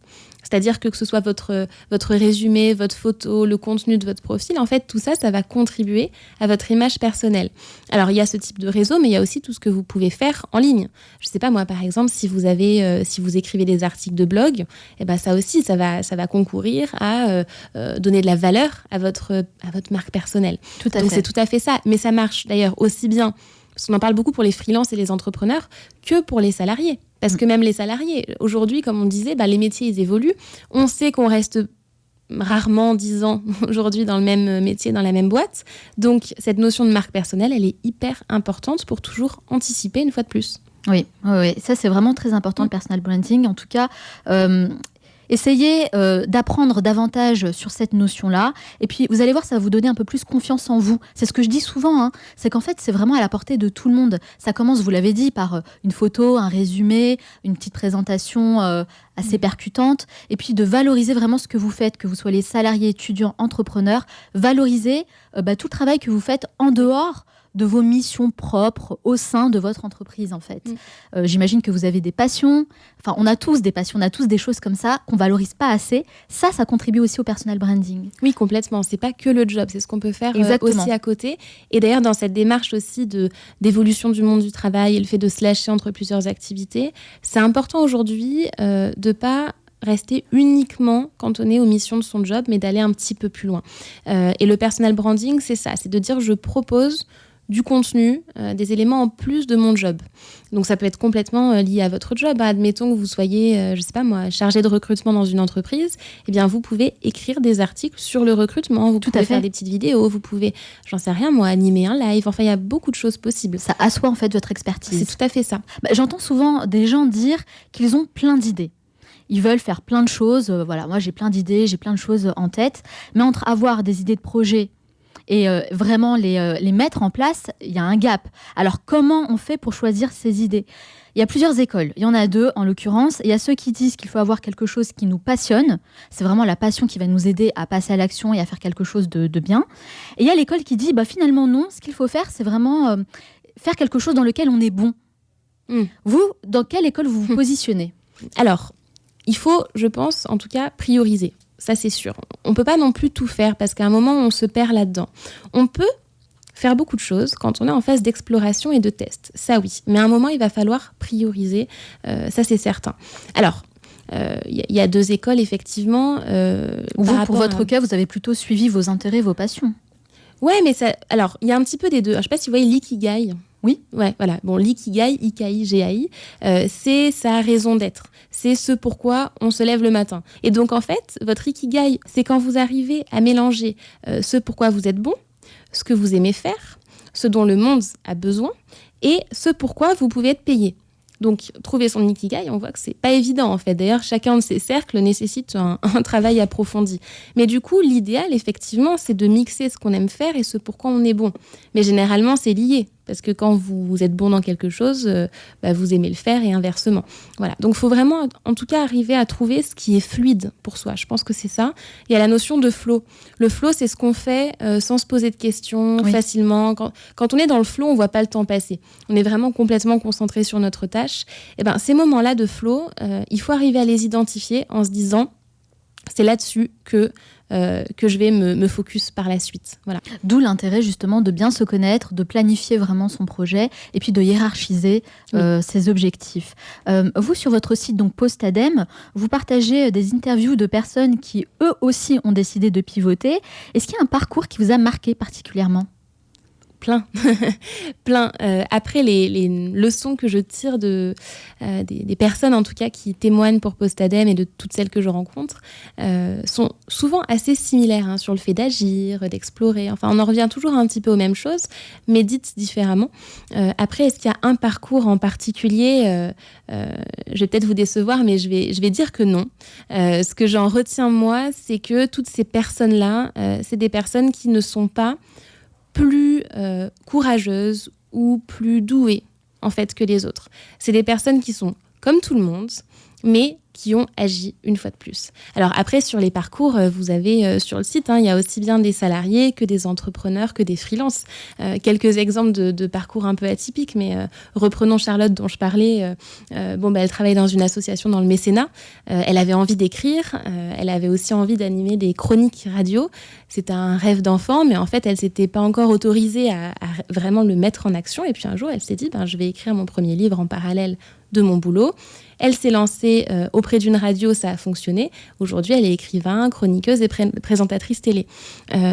C'est-à-dire que ce soit votre résumé, votre photo, le contenu de votre profil, en fait, tout ça, ça va contribuer à votre image personnelle. Alors, il y a ce type de réseau, mais il y a aussi tout ce que vous pouvez faire en ligne. Je ne sais pas, moi, par exemple, si vous écrivez des articles de blog, ça aussi, ça va concourir à donner de la valeur à votre marque personnelle. Tout à Donc, fait. c'est tout à fait ça. Mais ça marche, d'ailleurs, aussi bien, parce qu'on en parle beaucoup pour les freelances et les entrepreneurs, que pour les salariés. Parce que même les salariés, aujourd'hui, comme on disait, les métiers, ils évoluent. On sait qu'on reste rarement 10 ans aujourd'hui dans le même métier, dans la même boîte. Donc, cette notion de marque personnelle, elle est hyper importante pour toujours anticiper une fois de plus. Oui. Ça, c'est vraiment très important, le personal branding. En tout cas, essayez d'apprendre davantage sur cette notion-là. Et puis, vous allez voir, ça va vous donner un peu plus confiance en vous. C'est ce que je dis souvent, c'est qu'en fait, c'est vraiment à la portée de tout le monde. Ça commence, vous l'avez dit, par une photo, un résumé, une petite présentation assez percutante. Et puis, de valoriser vraiment ce que vous faites, que vous soyez salarié, étudiant, entrepreneur. Valoriser tout le travail que vous faites en dehors de vos missions propres au sein de votre entreprise, en fait. J'imagine que vous avez des passions. Enfin, on a tous des passions, on a tous des choses comme ça qu'on valorise pas assez. Ça contribue aussi au personal branding. Oui, complètement. C'est pas que le job, c'est ce qu'on peut faire aussi à côté. Et d'ailleurs, dans cette démarche aussi d'évolution du monde du travail et le fait de se lâcher entre plusieurs activités, c'est important aujourd'hui de pas rester uniquement cantonné aux missions de son job, mais d'aller un petit peu plus loin. Et le personal branding, c'est ça, c'est de dire je propose du contenu, des éléments en plus de mon job. Donc ça peut être complètement lié à votre job. Admettons que vous soyez, chargé de recrutement dans une entreprise, vous pouvez écrire des articles sur le recrutement, vous pouvez faire des petites vidéos, vous pouvez, animer un live. Enfin, il y a beaucoup de choses possibles. Ça assoit en fait votre expertise. C'est tout à fait ça. J'entends souvent des gens dire qu'ils ont plein d'idées. Ils veulent faire plein de choses. Moi j'ai plein d'idées, j'ai plein de choses en tête. Mais entre avoir des idées de projet et vraiment les mettre en place, il y a un gap. Alors, comment on fait pour choisir ces idées ? Il y a plusieurs écoles. Il y en a 2, en l'occurrence. Il y a ceux qui disent qu'il faut avoir quelque chose qui nous passionne. C'est vraiment la passion qui va nous aider à passer à l'action et à faire quelque chose de bien. Et il y a l'école qui dit, finalement, non. Ce qu'il faut faire, c'est vraiment faire quelque chose dans lequel on est bon. Vous, dans quelle école vous vous positionnez ? Alors, il faut, je pense, en tout cas, prioriser. Ça, c'est sûr. On ne peut pas non plus tout faire parce qu'à un moment, on se perd là-dedans. On peut faire beaucoup de choses quand on est en phase d'exploration et de test. Ça, oui. Mais à un moment, il va falloir prioriser. Ça, c'est certain. Alors, il y a 2 écoles, effectivement. Vous, pour votre cas, vous avez plutôt suivi vos intérêts, vos passions. Ouais, mais ça... Alors, il y a un petit peu des deux. Alors, je ne sais pas si vous voyez l'ikigai. Oui. Ouais, voilà. Bon, l'ikigai, Ikai, c'est sa raison d'être. C'est ce pourquoi on se lève le matin. Et donc, en fait, votre ikigai, c'est quand vous arrivez à mélanger ce pourquoi vous êtes bon, ce que vous aimez faire, ce dont le monde a besoin, et ce pourquoi vous pouvez être payé. Donc, trouver son ikigai, on voit que c'est pas évident, en fait. D'ailleurs, chacun de ces cercles nécessite un travail approfondi. Mais du coup, l'idéal, effectivement, c'est de mixer ce qu'on aime faire et ce pourquoi on est bon. Mais généralement, c'est lié. parce que quand vous êtes bon dans quelque chose, vous aimez le faire et inversement. Voilà. Donc, il faut vraiment, en tout cas, arriver à trouver ce qui est fluide pour soi. Je pense que c'est ça. Il y a la notion de flow. Le flow, c'est ce qu'on fait sans se poser de questions, facilement. Quand on est dans le flow, on ne voit pas le temps passer. On est vraiment complètement concentré sur notre tâche. Et ces moments-là de flow, il faut arriver à les identifier en se disant, c'est là-dessus que je vais me focus par la suite. Voilà. D'où l'intérêt justement de bien se connaître, de planifier vraiment son projet et puis de hiérarchiser ses objectifs. Vous, sur votre site donc Postadem, vous partagez des interviews de personnes qui, eux aussi, ont décidé de pivoter. Est-ce qu'il y a un parcours qui vous a marqué particulièrement ? Plein. Après, les leçons que je tire des personnes, en tout cas, qui témoignent pour Postadem et de toutes celles que je rencontre, sont souvent assez similaires sur le fait d'agir, d'explorer. Enfin, on en revient toujours un petit peu aux mêmes choses, mais dites différemment. Après, est-ce qu'il y a un parcours en particulier je vais peut-être vous décevoir, mais je vais dire que non. Ce que j'en retiens, moi, c'est que toutes ces personnes-là, c'est des personnes qui ne sont pas plus courageuses ou plus douées en fait que les autres. C'est des personnes qui sont comme tout le monde, mais qui ont agi une fois de plus. Alors après, sur les parcours, vous avez sur le site, il y a aussi bien des salariés que des entrepreneurs, que des freelances. Quelques exemples de parcours un peu atypiques, mais reprenons Charlotte dont je parlais. Elle travaille dans une association dans le mécénat. Elle avait envie d'écrire. Elle avait aussi envie d'animer des chroniques radio. C'était un rêve d'enfant, mais en fait, elle ne s'était pas encore autorisée à vraiment le mettre en action. Et puis un jour, elle s'est dit, je vais écrire mon premier livre en parallèle de mon boulot. Elle s'est lancée auprès d'une radio, ça a fonctionné. Aujourd'hui, elle est écrivain, chroniqueuse et présentatrice télé.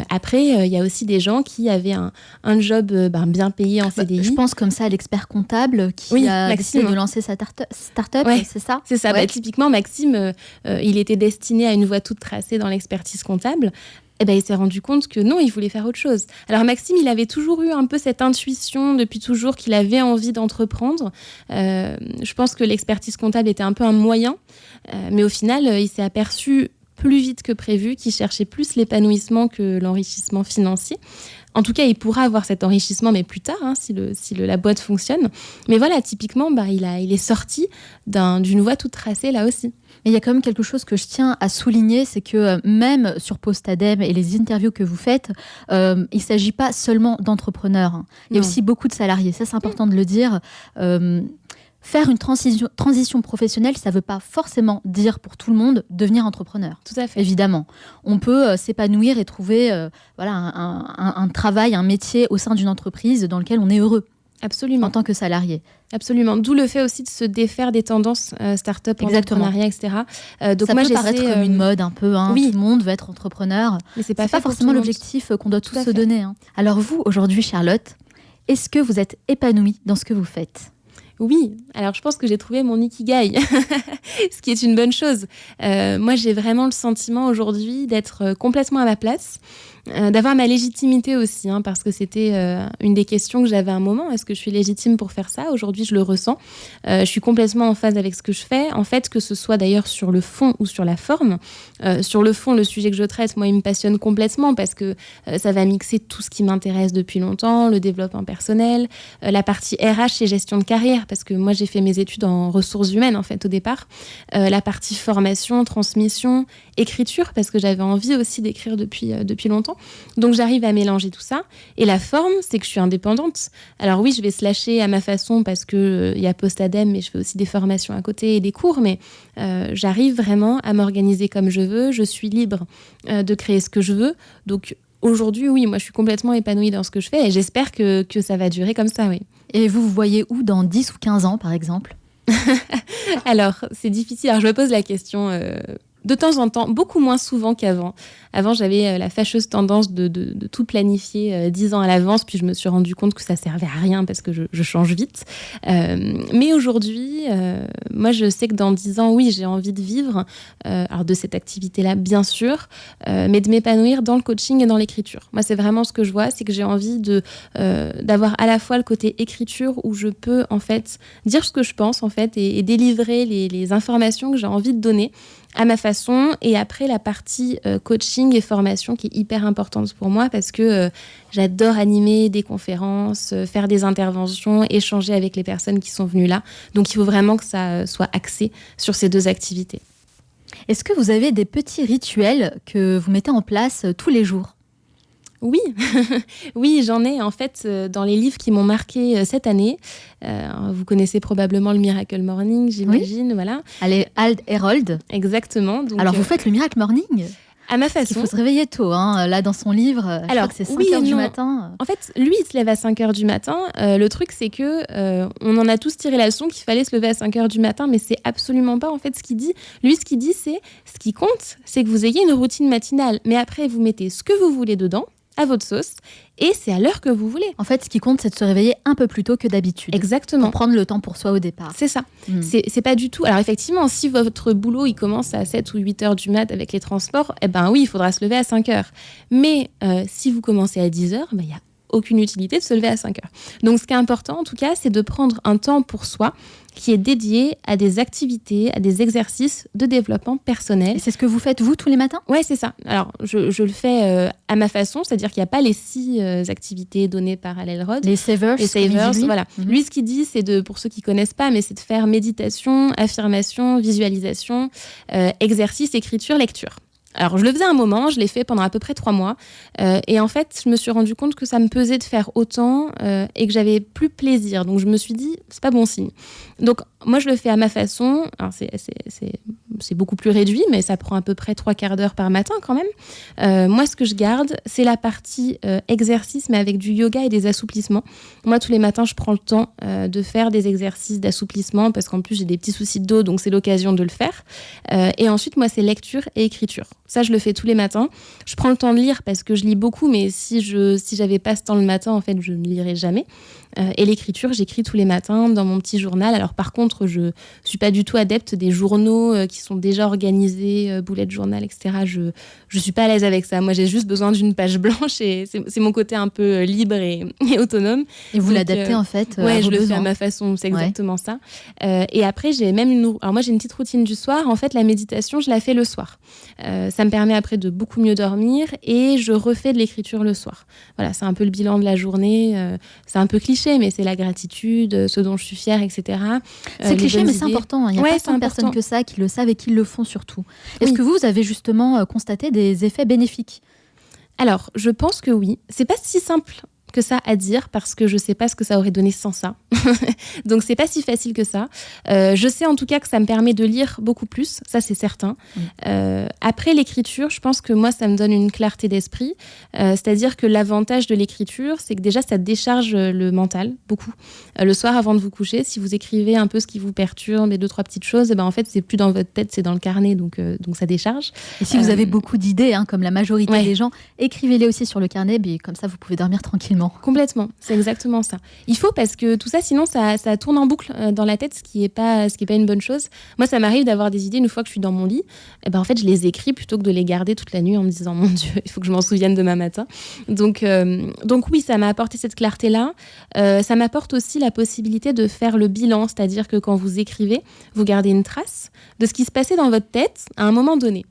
Après, il y a aussi des gens qui avaient un job bien payé en CDI. Je pense comme ça à l'expert comptable qui a décidé de lancer sa start-up, c'est ça ? C'est ça. Typiquement, Maxime, il était destiné à une voie toute tracée dans l'expertise comptable. Il s'est rendu compte que non, il voulait faire autre chose. Alors Maxime, il avait toujours eu un peu cette intuition depuis toujours qu'il avait envie d'entreprendre. Je pense que l'expertise comptable était un peu un moyen, mais au final, il s'est aperçu plus vite que prévu qu'il cherchait plus l'épanouissement que l'enrichissement financier. En tout cas, il pourra avoir cet enrichissement, mais plus tard, si la boîte fonctionne. Mais voilà, typiquement, il est sorti d'une voie toute tracée là aussi. Mais il y a quand même quelque chose que je tiens à souligner, c'est que même sur Postadem et les interviews que vous faites, il ne s'agit pas seulement d'entrepreneurs. Il y a aussi beaucoup de salariés. Ça, c'est important de le dire. Faire une transition professionnelle, ça ne veut pas forcément dire pour tout le monde devenir entrepreneur. Tout à fait. Évidemment. On peut s'épanouir et trouver un travail, un métier au sein d'une entreprise dans lequel on est heureux. Absolument. En tant que salarié. Absolument. D'où le fait aussi de se défaire des tendances start-up, entrepreneuriat, etc. Donc ça peut paraître comme une mode un peu. Oui. Tout le monde veut être entrepreneur. Mais c'est pas forcément l'objectif qu'on doit tous se donner. Alors vous, aujourd'hui, Charlotte, est-ce que vous êtes épanouie dans ce que vous faites ? Oui, alors je pense que j'ai trouvé mon ikigai, ce qui est une bonne chose. Moi, j'ai vraiment le sentiment aujourd'hui d'être complètement à ma place, d'avoir ma légitimité aussi, parce que c'était une des questions que j'avais à un moment. Est-ce que je suis légitime pour faire ça ? Aujourd'hui, je le ressens. Je suis complètement en phase avec ce que je fais. En fait, que ce soit d'ailleurs sur le fond ou sur la forme. Sur le fond, le sujet que je traite, moi, il me passionne complètement parce que ça va mixer tout ce qui m'intéresse depuis longtemps, le développement personnel, la partie RH et gestion de carrière, parce que moi, j'ai fait mes études en ressources humaines, en fait, au départ. La partie formation, transmission, écriture, parce que j'avais envie aussi d'écrire depuis longtemps. Donc, j'arrive à mélanger tout ça. Et la forme, c'est que je suis indépendante. Alors oui, je vais slasher à ma façon parce qu'il y a Postadem, mais je fais aussi des formations à côté et des cours. Mais j'arrive vraiment à m'organiser comme je veux. Je suis libre de créer ce que je veux. Donc, aujourd'hui, oui, moi, je suis complètement épanouie dans ce que je fais et j'espère que ça va durer comme ça, oui. Et vous voyez où dans 10 ou 15 ans, par exemple ? Alors, c'est difficile. Alors, je me pose la question de temps en temps, beaucoup moins souvent qu'avant. Avant, j'avais la fâcheuse tendance de tout planifier 10 ans à l'avance, puis je me suis rendu compte que ça servait à rien parce que je change vite. Mais aujourd'hui, moi, je sais que dans 10 ans, oui, j'ai envie de vivre, alors de cette activité-là, bien sûr, mais de m'épanouir dans le coaching et dans l'écriture. Moi, c'est vraiment ce que je vois, c'est que j'ai envie d'avoir à la fois le côté écriture où je peux, en fait, dire ce que je pense, en fait, et délivrer les informations que j'ai envie de donner. à ma façon. Et après, la partie coaching et formation qui est hyper importante pour moi parce que j'adore animer des conférences, faire des interventions, échanger avec les personnes qui sont venues là. Donc, il faut vraiment que ça soit axé sur ces 2 activités. Est-ce que vous avez des petits rituels que vous mettez en place tous les jours ? Oui, oui, j'en ai en fait dans les livres qui m'ont marqué cette année. Vous connaissez probablement le Miracle Morning, j'imagine, voilà. Allez, Hal Herold. Exactement. Donc, alors, vous faites le Miracle Morning ? À ma façon. Il faut se réveiller tôt, hein. Là, dans son livre, je crois que c'est 5h du matin. En fait, lui, il se lève à 5h du matin. Le truc, c'est que on en a tous tiré la leçon qu'il fallait se lever à 5h du matin, mais c'est absolument pas en fait ce qu'il dit. Lui, ce qu'il dit, c'est ce qui compte, c'est que vous ayez une routine matinale. Mais après, vous mettez ce que vous voulez dedans, à votre sauce, et c'est à l'heure que vous voulez. En fait, ce qui compte, c'est de se réveiller un peu plus tôt que d'habitude. Exactement. Pour prendre le temps pour soi au départ. C'est ça. C'est pas du tout... Alors effectivement, si votre boulot, il commence à 7 ou 8 heures du mat avec les transports, eh ben oui, il faudra se lever à 5 heures. Mais si vous commencez à 10 heures, il y a aucune utilité de se lever à 5 heures. Donc, ce qui est important, en tout cas, c'est de prendre un temps pour soi qui est dédié à des activités, à des exercices de développement personnel. Et c'est ce que vous faites, vous, tous les matins ? Ouais, c'est ça. Alors, je le fais à ma façon, c'est-à-dire qu'il n'y a pas les 6 activités données par Hal Elrod. Les savers, voilà. Lui, ce qu'il dit, c'est pour ceux qui ne connaissent pas, mais c'est de faire méditation, affirmation, visualisation, exercice, écriture, lecture. Alors, je le faisais un moment, je l'ai fait pendant à peu près 3 mois. Et en fait, je me suis rendu compte que ça me pesait de faire autant et que j'avais plus plaisir. Donc, je me suis dit, c'est pas bon signe. Donc, moi, je le fais à ma façon. Alors, c'est beaucoup plus réduit, mais ça prend à peu près 3/4 d'heure par matin quand même. Moi, ce que je garde, c'est la partie exercice, mais avec du yoga et des assouplissements. Moi, tous les matins, je prends le temps de faire des exercices d'assouplissement parce qu'en plus, j'ai des petits soucis de dos, donc c'est l'occasion de le faire. Et ensuite, moi, c'est lecture et écriture. Ça, je le fais tous les matins. Je prends le temps de lire parce que je lis beaucoup, mais si j'avais pas ce temps le matin, en fait, je ne lirais jamais. Et l'écriture, j'écris tous les matins dans mon petit journal. Alors, par contre, je suis pas du tout adepte des journaux qui sont déjà organisés, bullet journal, etc. Je suis pas à l'aise avec ça. Moi, j'ai juste besoin d'une page blanche et c'est mon côté un peu libre et autonome. Et vous l'adaptez en fait ouais, je le fais à ma façon. C'est exactement ça. Et après, j'ai même alors moi, j'ai une petite routine du soir. En fait, la méditation, je la fais le soir. Ça me permet après de beaucoup mieux dormir et je refais de l'écriture le soir. Voilà, c'est un peu le bilan de la journée. C'est un peu cliché, mais c'est la gratitude, ce dont je suis fière, etc. C'est cliché, mais c'est important. Il n'y a pas tant de personnes que ça qui le savent et qui le font surtout. Est-ce que vous avez justement constaté des effets bénéfiques ? Alors, je pense que oui. C'est pas si simple que ça à dire parce que je sais pas ce que ça aurait donné sans ça. Donc c'est pas si facile que ça. Je sais en tout cas que ça me permet de lire beaucoup plus, ça c'est certain. Après l'écriture, je pense que moi ça me donne une clarté d'esprit. C'est-à-dire que l'avantage de l'écriture, c'est que déjà ça décharge le mental beaucoup. Le soir avant de vous coucher, si vous écrivez un peu ce qui vous perturbe et 2-3 petites choses, en fait c'est plus dans votre tête, c'est dans le carnet, donc ça décharge. Et si vous avez beaucoup d'idées, comme la majorité des gens, écrivez-les aussi sur le carnet, comme ça vous pouvez dormir tranquillement. Complètement, c'est exactement ça. Il faut parce que tout ça, sinon ça tourne en boucle dans la tête, ce qui est pas une bonne chose. Moi, ça m'arrive d'avoir des idées une fois que je suis dans mon lit. En fait, je les écris plutôt que de les garder toute la nuit en me disant mon Dieu, il faut que je m'en souvienne demain matin. Donc oui, ça m'a apporté cette clarté-là. Ça m'apporte aussi la possibilité de faire le bilan, c'est-à-dire que quand vous écrivez, vous gardez une trace de ce qui se passait dans votre tête à un moment donné.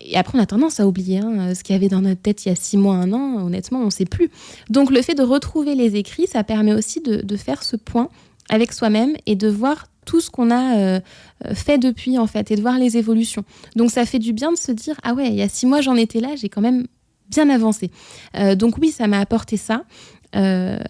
Et après, on a tendance à oublier ce qu'il y avait dans notre tête il y a 6 mois, 1 an. Honnêtement, on ne sait plus. Donc, le fait de retrouver les écrits, ça permet aussi de faire ce point avec soi-même et de voir tout ce qu'on a fait depuis, en fait, et de voir les évolutions. Donc, ça fait du bien de se dire « Ah ouais, il y a 6 mois, j'en étais là, j'ai quand même bien avancé. » Donc oui, ça m'a apporté ça.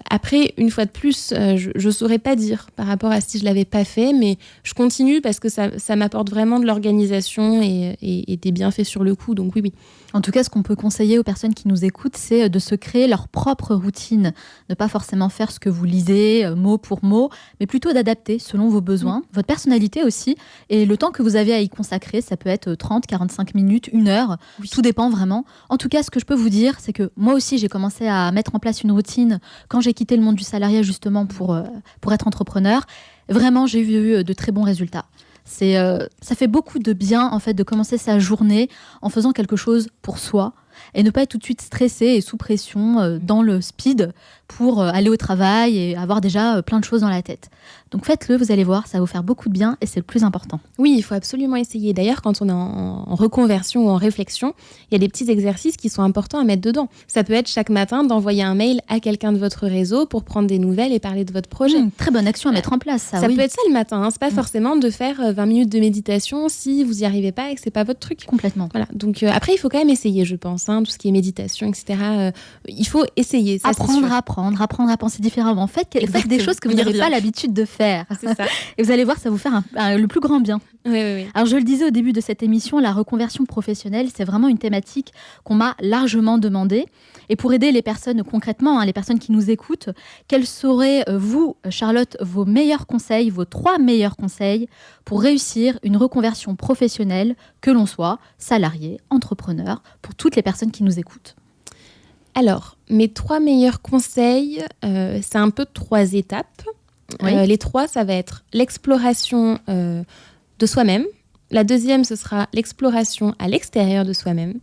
Après, une fois de plus, je saurais pas dire par rapport à si je l'avais pas fait, mais je continue parce que ça m'apporte vraiment de l'organisation et des bienfaits sur le coup, donc oui. En tout cas, ce qu'on peut conseiller aux personnes qui nous écoutent, c'est de se créer leur propre routine. Ne pas forcément faire ce que vous lisez mot pour mot, mais plutôt d'adapter selon vos besoins, votre personnalité aussi, et le temps que vous avez à y consacrer, ça peut être 30, 45 minutes, 1 heure, tout dépend vraiment. En tout cas, ce que je peux vous dire, c'est que moi aussi, j'ai commencé à mettre en place une routine quand j'ai quitté le monde du salariat justement pour être entrepreneur. Vraiment, j'ai eu de très bons résultats. Ça fait beaucoup de bien en fait de commencer sa journée en faisant quelque chose pour soi et ne pas être tout de suite stressé et sous pression dans le speed pour aller au travail et avoir déjà plein de choses dans la tête. Donc faites-le, vous allez voir, ça va vous faire beaucoup de bien et c'est le plus important. Oui, il faut absolument essayer. D'ailleurs, quand on est en reconversion ou en réflexion, il y a des petits exercices qui sont importants à mettre dedans. Ça peut être chaque matin d'envoyer un mail à quelqu'un de votre réseau pour prendre des nouvelles et parler de votre projet. Très bonne action à mettre en place, ça. Ça oui. peut être ça le matin, hein. C'est pas forcément de faire 20 minutes de méditation si vous n'y arrivez pas et que c'est pas votre truc. Complètement. Voilà. Donc après, il faut quand même essayer, je pense, hein, tout ce qui est méditation, etc. Il faut essayer. Ça, apprendre à penser différemment. Faites des choses que vous n'avez pas l'habitude de faire. C'est ça. Et vous allez voir, ça va vous faire le plus grand bien. Oui. Alors je le disais au début de cette émission, la reconversion professionnelle, c'est vraiment une thématique qu'on m'a largement demandée. Et pour aider les personnes concrètement, les personnes qui nous écoutent, quels seraient, vous, Charlotte, vos meilleurs conseils, vos 3 meilleurs conseils pour réussir une reconversion professionnelle, que l'on soit salarié, entrepreneur, pour toutes les personnes qui nous écoutent? Alors, mes 3 meilleurs conseils, c'est un peu 3 étapes. Oui. Les 3, ça va être l'exploration de soi-même. La deuxième, ce sera l'exploration à l'extérieur de soi-même.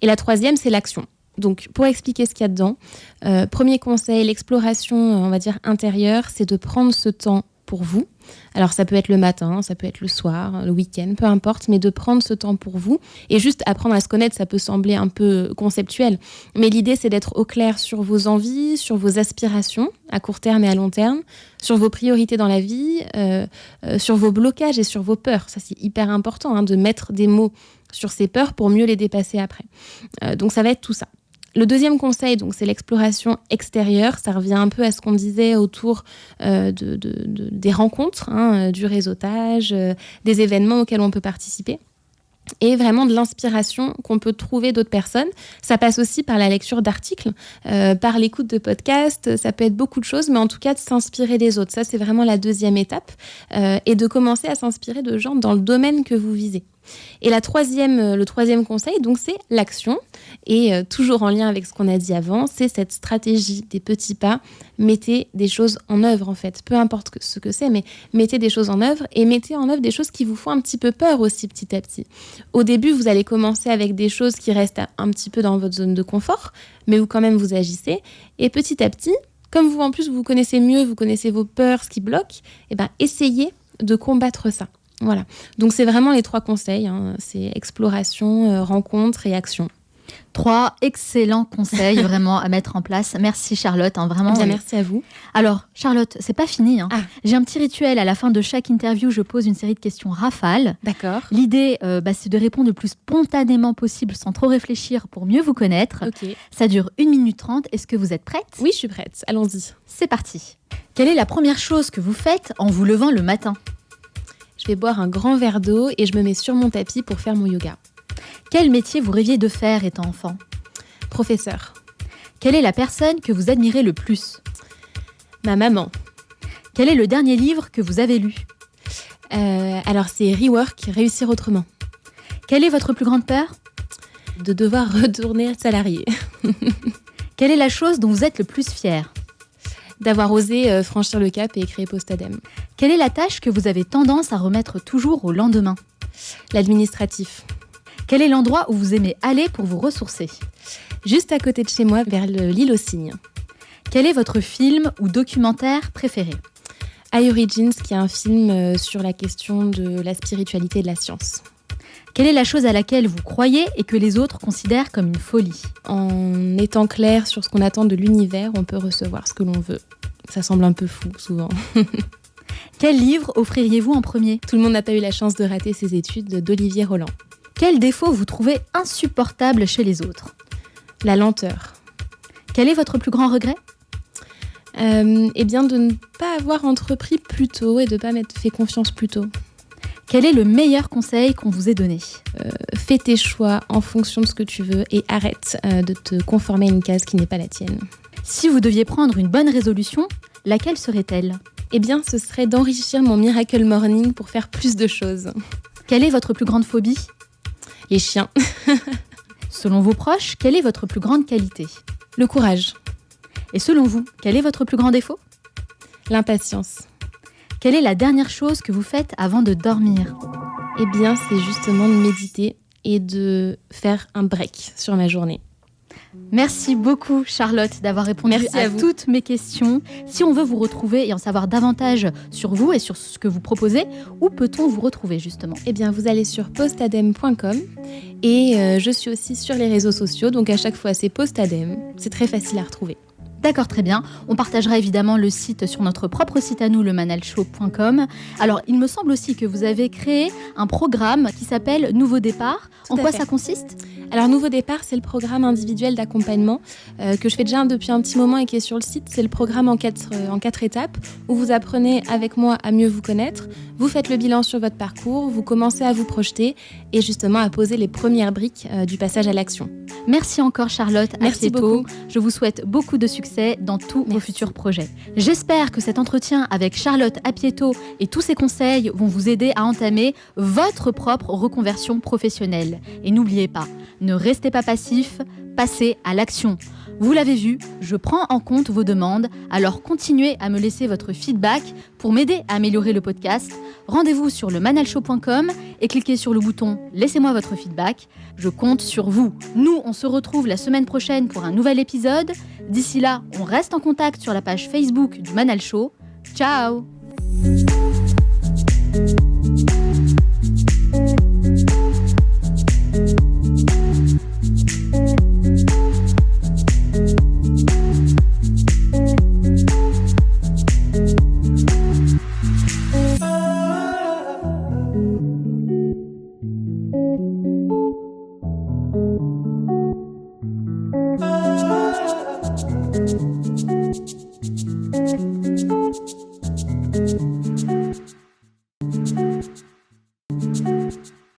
Et la troisième, c'est l'action. Donc, pour expliquer ce qu'il y a dedans, premier conseil, l'exploration, on va dire, intérieure, c'est de prendre ce temps pour vous. Alors, ça peut être le matin, ça peut être le soir, le week-end, peu importe, mais de prendre ce temps pour vous. Et juste apprendre à se connaître, ça peut sembler un peu conceptuel. Mais l'idée, c'est d'être au clair sur vos envies, sur vos aspirations, à court terme et à long terme, sur vos priorités dans la vie, sur vos blocages et sur vos peurs. Ça, c'est hyper important, de mettre des mots sur ces peurs pour mieux les dépasser après. Donc, ça va être tout ça. Le deuxième conseil, donc, c'est l'exploration extérieure. Ça revient un peu à ce qu'on disait autour des rencontres, du réseautage, des événements auxquels on peut participer. Et vraiment de l'inspiration qu'on peut trouver d'autres personnes. Ça passe aussi par la lecture d'articles, par l'écoute de podcasts, ça peut être beaucoup de choses, mais en tout cas de s'inspirer des autres. Ça, c'est vraiment la deuxième étape. Et de commencer à s'inspirer de gens dans le domaine que vous visez. Et le troisième conseil, donc, c'est l'action. Et toujours en lien avec ce qu'on a dit avant, c'est cette stratégie des petits pas. Mettez des choses en œuvre, en fait. Peu importe ce que c'est, mais mettez des choses en œuvre et mettez en œuvre des choses qui vous font un petit peu peur aussi, petit à petit. Au début, vous allez commencer avec des choses qui restent un petit peu dans votre zone de confort, mais où quand même vous agissez. Et petit à petit, comme vous, en plus, vous connaissez mieux, vous connaissez vos peurs, ce qui bloque, essayez de combattre ça. Voilà. Donc, c'est vraiment les 3 conseils. C'est exploration, rencontre et action. 3 excellents conseils vraiment à mettre en place. Merci Charlotte, vraiment. Bien, merci à vous. Alors Charlotte, c'est pas fini. J'ai un petit rituel à la fin de chaque interview. Je pose une série de questions rafales. D'accord. L'idée, c'est de répondre le plus spontanément possible, sans trop réfléchir, pour mieux vous connaître. Ok. Ça dure 1 minute 30. Est-ce que vous êtes prête? Oui, je suis prête. Allons-y. C'est parti. Quelle est la première chose que vous faites en vous levant le matin? Je vais boire un grand verre d'eau et je me mets sur mon tapis pour faire mon yoga. Quel métier vous rêviez de faire étant enfant? Professeur. Quelle est la personne que vous admirez le plus? Ma maman. Quel est le dernier livre que vous avez lu? Alors, c'est Rework, Réussir autrement. Quelle est votre plus grande peur? De devoir retourner salarié. Quelle est la chose dont vous êtes le plus fier? D'avoir osé franchir le cap et créer Postadem. Quelle est la tâche que vous avez tendance à remettre toujours au lendemain? L'administratif. Quel est l'endroit où vous aimez aller pour vous ressourcer? Juste à côté de chez moi, vers l'île aux Cygnes. Quel est votre film ou documentaire préféré? iOrigins, qui est un film sur la question de la spiritualité et de la science. Quelle est la chose à laquelle vous croyez et que les autres considèrent comme une folie? En étant clair sur ce qu'on attend de l'univers, on peut recevoir ce que l'on veut. Ça semble un peu fou, souvent. Quel livre offririez-vous en premier? Tout le monde n'a pas eu la chance de rater ses études d'Olivier Roland. Quel défaut vous trouvez insupportable chez les autres? La lenteur. Quel est votre plus grand regret? De ne pas avoir entrepris plus tôt et de ne pas m'être fait confiance plus tôt. Quel est le meilleur conseil qu'on vous ait donné? Fais tes choix en fonction de ce que tu veux et arrête de te conformer à une case qui n'est pas la tienne. Si vous deviez prendre une bonne résolution, laquelle serait-elle? Ce serait d'enrichir mon Miracle Morning pour faire plus de choses. Quelle est votre plus grande phobie? Les chiens. Selon vos proches, quelle est votre plus grande qualité? Le courage. Et selon vous, quel est votre plus grand défaut? L'impatience. Quelle est la dernière chose que vous faites avant de dormir? C'est justement de méditer et de faire un break sur ma journée. Merci beaucoup Charlotte d'avoir répondu à toutes mes questions. Si on veut vous retrouver et en savoir davantage sur vous et sur ce que vous proposez, où peut-on vous retrouver justement ? Eh bien, vous allez sur postadem.com et je suis aussi sur les réseaux sociaux, donc à chaque fois c'est postadem, c'est très facile à retrouver. D'accord, très bien. On partagera évidemment le site sur notre propre site à nous, lemanalshow.com. Alors, il me semble aussi que vous avez créé un programme qui s'appelle Nouveau Départ. En quoi ça consiste ? Alors, Nouveau Départ, c'est le programme individuel d'accompagnement que je fais déjà depuis un petit moment et qui est sur le site. C'est le programme en quatre étapes où vous apprenez avec moi à mieux vous connaître. Vous faites le bilan sur votre parcours, vous commencez à vous projeter et justement à poser les premières briques du passage à l'action. Merci encore Charlotte. Merci beaucoup. Je vous souhaite beaucoup de succès dans tous vos futurs projets. J'espère que cet entretien avec Charlotte Apieto et tous ses conseils vont vous aider à entamer votre propre reconversion professionnelle. Et n'oubliez pas, ne restez pas passif, passez à l'action. Vous l'avez vu, je prends en compte vos demandes, alors continuez à me laisser votre feedback pour m'aider à améliorer le podcast. Rendez-vous sur lemanalshow.com et cliquez sur le bouton « Laissez-moi votre feedback ». Je compte sur vous. Nous, on se retrouve la semaine prochaine pour un nouvel épisode. D'ici là, on reste en contact sur la page Facebook du Manal Show. Ciao!